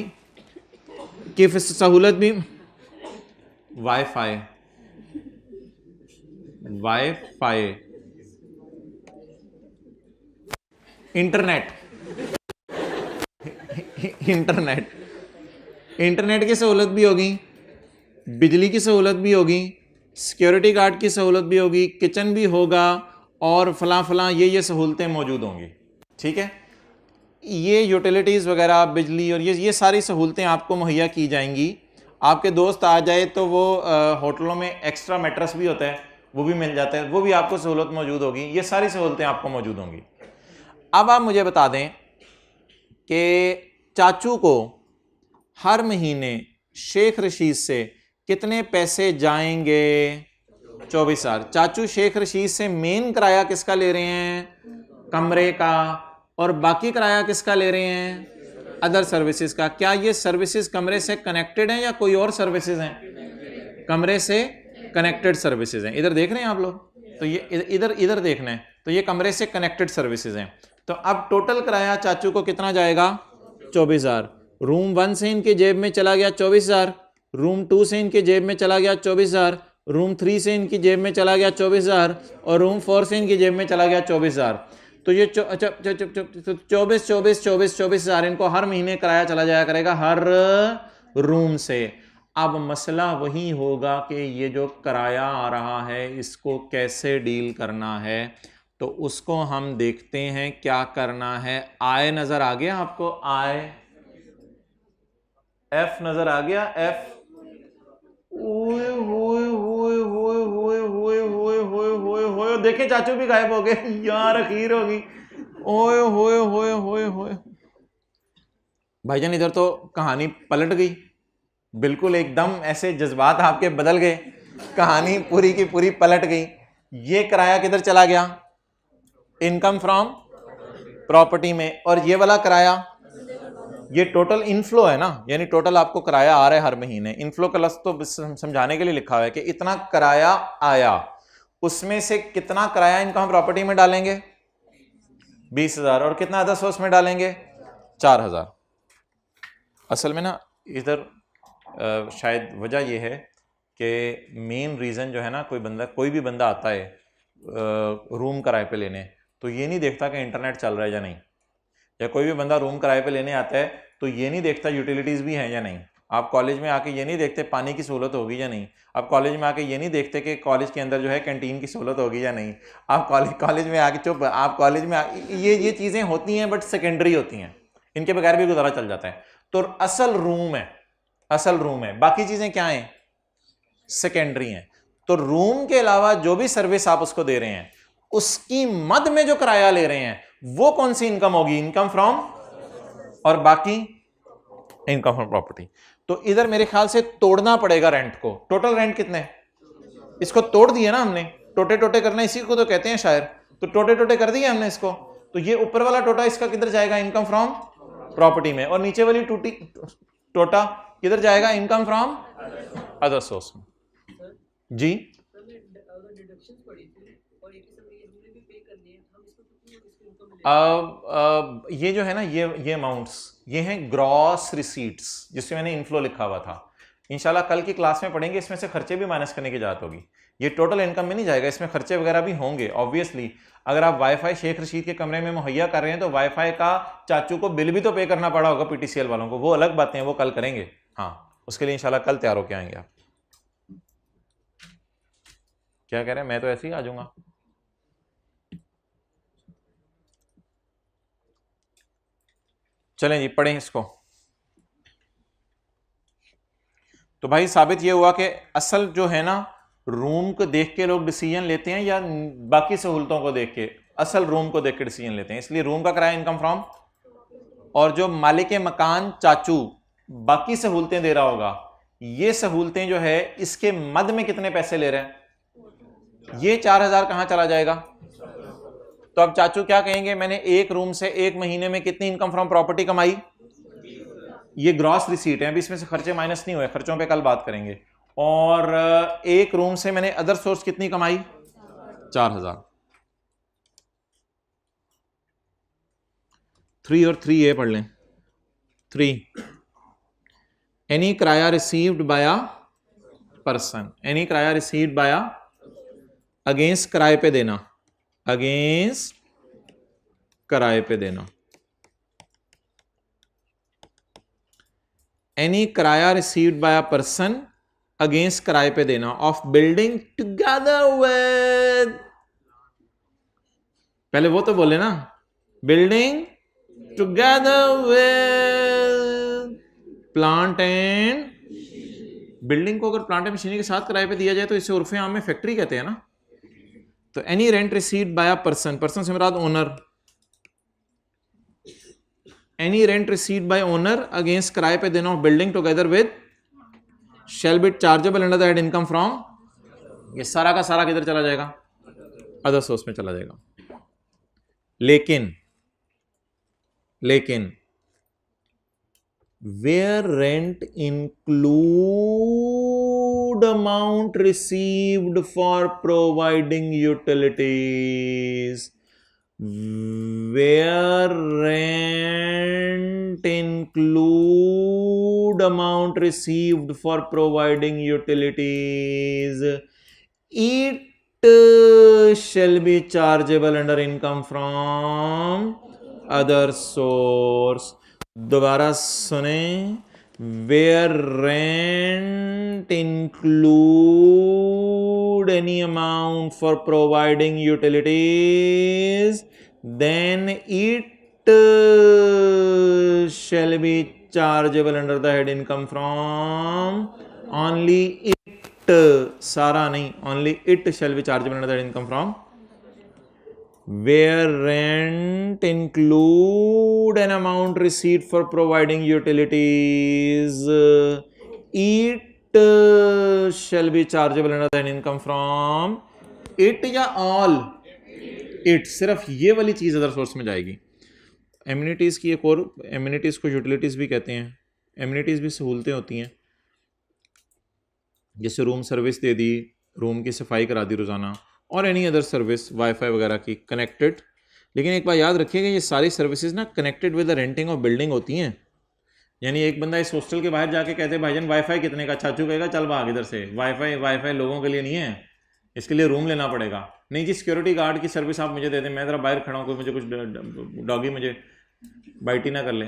की सहूलत भी, wifi wifi internet internet internet की सहूलत भी होगी, बिजली की सहूलत भी होगी, सिक्योरिटी गार्ड की सहूलत भी होगी, किचन भी होगा, और फलां फलां ये सहूलतें मौजूद होंगी, ठीक है। ये यूटिलिटीज़ वगैरह, बिजली और ये सारी सहूलतें आपको मुहैया की जाएंगी। आपके दोस्त आ जाए तो वो होटलों में एक्स्ट्रा मैट्रेस भी होता है, वो भी मिल जाता है, वो भी आपको सहूलत मौजूद होगी। ये सारी सहूलतें आपको मौजूद होंगी। अब आप मुझे बता दें कि चाचू को हर महीने शेख रशीद से कितने पैसे जाएंगे, 24,000। चाचू शेख रशीद से मेन किराया किसका ले रहे हैं? कमरे का। और बाकी किराया किसका ले रहे हैं? अदर सर्विसेज का। क्या ये सर्विसेज कमरे से कनेक्टेड हैं या कोई और सर्विसेज हैं? कमरे से कनेक्टेड सर्विसेज हैं। इधर देख रहे हैं आप लोग? तो ये इधर देखना है। तो ये कमरे से कनेक्टेड सर्विसेज हैं। तो अब टोटल किराया चाचू को कितना जाएगा? 24,000। रूम 1 से इनके जेब में चला गया 24,000, रूम 2 से इनके जेब में चला गया 24,000, रूम 3 से इनकी जेब में चला गया 24,000 और रूम 4 से इनकी जेब में चला गया 24,000। तो ये 24,000 इनको हर महीने किराया चला जाया करेगा हर रूम से। अब मसला वही होगा कि ये जो किराया आ रहा है इसको कैसे डील करना है, तो उसको हम देखते हैं क्या करना है। आय नजर आ गया आपको? आय, एफ नजर आ गया? एफ। ओए होए होए होए होए होए होए होए होए होए, देखे चाचू भी गायब हो गए यार, अखीर होगी। ओए होए होए होए होए भाईजान, इधर तो कहानी पलट गई बिल्कुल, एकदम ऐसे जज्बात आपके बदल गए, कहानी पूरी की पूरी पलट गई। ये किराया किधर चला गया? इनकम फ्रॉम प्रॉपर्टी में। और ये वाला किराया, ये टोटल इनफ्लो है ना, यानी टोटल आपको किराया आ रहा है हर महीने। इनफ्लो का लफ्ज तो समझाने के लिए लिखा हुआ है कि इतना किराया आया, उसमें से कितना किराया इनकम प्रॉपर्टी में डालेंगे? 20,000। और कितना अदर सोर्स में डालेंगे? 4,000। असल में ना इधर शायद वजह यह है कि मेन रीज़न जो है ना, कोई भी बंदा आता है रूम किराए पे लेने, तो ये नहीं देखता कि इंटरनेट चल रहा है या नहीं, या कोई भी बंदा रूम किराए पे लेने आता है तो ये नहीं देखता यूटिलिटीज़ भी हैं या नहीं। आप कॉलेज में आके ये नहीं देखते पानी की सहूलत होगी या नहीं। आप कॉलेज में आके ये नहीं देखते कि कॉलेज के अंदर जो है कैंटीन की सहूलत होगी या नहीं। आप कॉलेज में आके आप कॉलेज में ये चीज़ें होती हैं बट सेकेंडरी होती हैं, इनके बगैर भी गुजारा चल जाता है। तो असल रूम है, बाकी चीज़ें क्या हैं? सेकेंडरी हैं। तो रूम के अलावा जो भी सर्विस आप उसको दे रहे हैं, उसकी मद में जो किराया ले रहे हैं वो कौन सी इनकम होगी? इनकम फ्रॉम, और बाकी इनकम फ्रॉम प्रॉपर्टी। तो इधर मेरे ख्याल से तोड़ना पड़ेगा रेंट को। टोटल रेंट कितने? इसको तोड़ दिया ना हमने, टोटे टोटे करना इसी को तो कहते हैं शायर। तो टोटे टोटे कर दिए हमने इसको, तो ये ऊपर वाला टोटा इसका किधर जाएगा? इनकम फ्रॉम प्रॉपर्टी में। और नीचे वाली टोटा किधर जाएगा? इनकम फ्रॉम अदर सोर्स में। जी ये जो है ना, ये अमाउंट्स, ये हैं ग्रॉस रिसीट्स, जिसमें मैंने इनफ्लो लिखा हुआ था। इंशाल्लाह कल की क्लास में पढ़ेंगे, इसमें से खर्चे भी माइनस करने की जरूरत होगी। ये टोटल इनकम में नहीं जाएगा, इसमें खर्चे वगैरह भी होंगे ऑब्वियसली। अगर आप वाईफाई शेख रशीद के कमरे में मुहैया कर रहे हैं तो वाईफाई का चाचू को बिल भी तो पे करना पड़ा होगा, पीटीसीएल वालों को, वो अलग बातें हैं, वो कल करेंगे। हाँ, उसके लिए इंशाल्लाह कल तैयार होके आएंगे आप। क्या कह रहे हैं? मैं तो ऐसे ही आ जाऊंगा। चलें जी, पढ़ें इसको। तो भाई साबित ये हुआ कि असल जो है ना, रूम को देख के लोग डिसीजन लेते हैं या बाकी सहूलतों को देख के? असल रूम को देख के डिसीजन लेते हैं। इसलिए रूम का किराया इनकम फ्रॉम, और जो मालिक मकान चाचू बाकी सहूलतें दे रहा होगा, ये सहूलतें जो है इसके मद में कितने पैसे ले रहे हैं? ये 4,000 कहां चला जाएगा? तो अब चाचू क्या कहेंगे? मैंने एक रूम से एक महीने में कितनी इनकम फ्रॉम प्रॉपर्टी कमाई? ये ग्रॉस रिसीट है, अभी इसमें से खर्चे माइनस नहीं हुए, खर्चों पे कल बात करेंगे। और एक रूम से मैंने अदर सोर्स कितनी कमाई? 4,000। 3 और 3 ये पढ़ लें। 3, एनी किराया received by a person, any किराया रिसीव्ड बाय अगेंस्ट किराए पे देना, अगेंस्ट किराए पे देना। एनी किराया received by a person against किराए पे देना ऑफ बिल्डिंग टुगेदर विद, पहले वो तो बोले ना, building together with plant and, building को अगर प्लांट एंड मशीनरी के साथ किराए पे दिया जाए तो इसे उर्फे आम में फैक्ट्री कहते हैं ना। तो any rent received by a person, person से मुराद owner, any rent received by owner against किराए पे देना of building together with shall be chargeable under the head income from ये सारा का सारा किधर चला जाएगा, अदर सोर्स में चला जाएगा। लेकिन where rent include amount received for providing utilities, where rent include amount received for providing utilities, it shall be chargeable under income from other source। दोबारा सुने, where rent include any amount for providing utilities, then it shall be chargeable under the head income from, only it, सारा नहीं, only it shall be chargeable under the head income from, where rent include an amount received for providing utilities, it shall be chargeable under the income from it या all it, सिर्फ ये वाली चीज other source में जाएगी। Amenities की एक और, एमिनिटीज को यूटिलिटीज भी कहते हैं। एमिनिटीज भी सहूलतें होती हैं, जैसे रूम सर्विस दे दी, रूम की सफाई करा दी रोजाना, और एनी अदर सर्विस, वाईफाई वगैरह की कनेक्टेड। लेकिन एक बात याद रखिएगा, ये सारी सर्विसेज ना connected with the renting of building होती हैं। यानी एक बंदा इस हॉस्टल के बाहर जाके कहते हैं भाईजान वाईफाई कितने का, चाचू कहेगा चल भाग इधर से, वाईफाई लोगों के लिए नहीं है, इसके लिए रूम लेना पड़ेगा। नहीं जी सिक्योरिटी गार्ड की सर्विस आप मुझे दे दें, मैं ज़रा बाहर खड़ा हूँ, कोई मुझे कुछ डॉगी मुझे बाइट ही ना कर ले।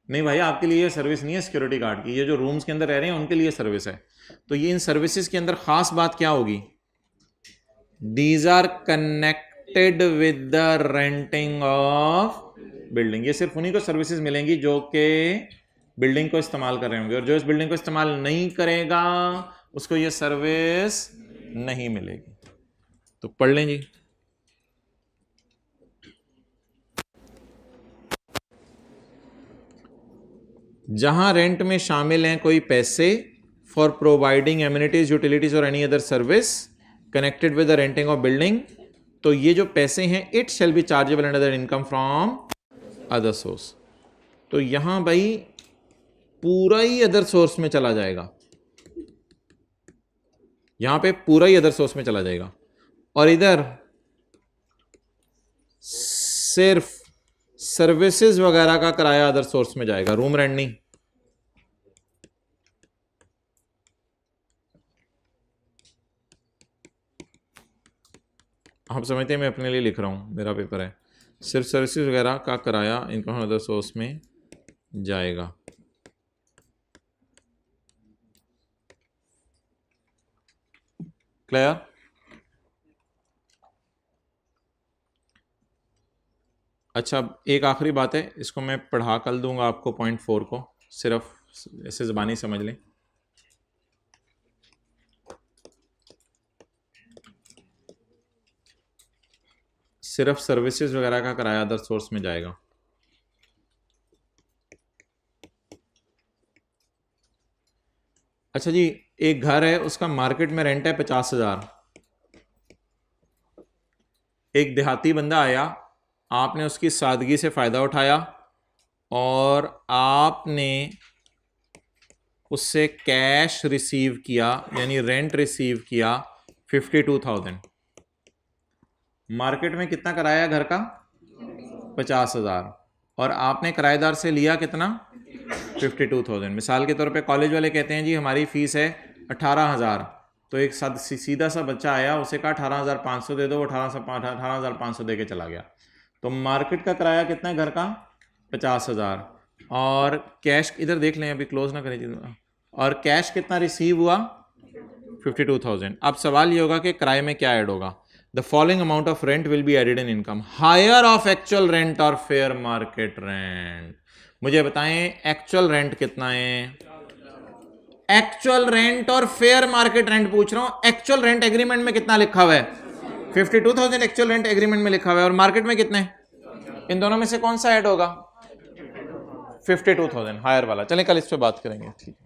नहीं भाई, आपके लिए ये सर्विस नहीं है सिक्योरिटी गार्ड की, ये जो रूम्स के अंदर रह रहे हैं उनके लिए सर्विस है। तो ये इन सर्विसेज के अंदर खास बात क्या होगी, These are connected with the renting of building। ये सिर्फ उन्हीं को सर्विसेज मिलेंगी जो कि बिल्डिंग को इस्तेमाल कर रहे होंगे, और जो इस बिल्डिंग को इस्तेमाल नहीं करेगा उसको ये सर्विस नहीं मिलेगी। तो पढ़ लें जी। जहां रेंट में शामिल हैं कोई पैसे फॉर प्रोवाइडिंग एमिनिटीज, यूटिलिटीज और any other service connected with the renting of building, तो ये जो पैसे हैं it shall be chargeable under the income from other source. तो यहां भाई पूरा ही अदर सोर्स में चला जाएगा, यहां पे पूरा ही अदर सोर्स में चला जाएगा, और इधर सिर्फ सर्विसेज वगैरह का किराया अदर सोर्स में जाएगा, रूम रेंट नहीं। आप समझते हैं मैं अपने लिए लिख रहा हूं, मेरा पेपर है। सिर्फ सर्विसेज वगैरह का किराया इनकम अदर सोर्स में जाएगा। क्लियर? अच्छा, एक आखिरी बात है, इसको मैं पढ़ा कर दूंगा आपको, पॉइंट 4 को, सिर्फ ऐसे ज़बानी समझ लें। सिर्फ सर्विसेज वगैरह का किराया अदर सोर्स में जाएगा। अच्छा जी, एक घर है, उसका मार्केट में रेंट है 50,000। एक देहाती बंदा आया, आपने उसकी सादगी से फ़ायदा उठाया और आपने उससे कैश रिसीव किया, यानी रेंट रिसीव किया 52,000। मार्केट में कितना किराया घर का? 50,000, और आपने किराएदार से लिया कितना? 52,000। मिसाल के तौर पे कॉलेज वाले कहते हैं जी हमारी फ़ीस है 18,000, तो एक सीधा सा बच्चा आया, उसे कहा 18,500 दे दो, वो 18,500 दे के चला गया। तो मार्केट का किराया कितना है घर का? 50,000, और कैश इधर देख लें, अभी क्लोज ना करें जी, और कैश कितना रिसीव हुआ? 52,000। अब सवाल ये होगा कि किराए में क्या ऐड होगा? The following amount of rent will be added in income, higher of actual rent or fair market rent। मुझे बताएं एक्चुअल रेंट कितना है? एक्चुअल रेंट और फेयर मार्केट रेंट पूछ रहा हूं। एक्चुअल रेंट एग्रीमेंट में कितना लिखा हुआ है? 52,000 एक्चुअल रेंट एग्रीमेंट में लिखा हुआ है, और मार्केट में कितने? इन दोनों में से कौन सा ऐड होगा? 52,000, हायर वाला। चलें कल इस पे बात करेंगे, ठीक है।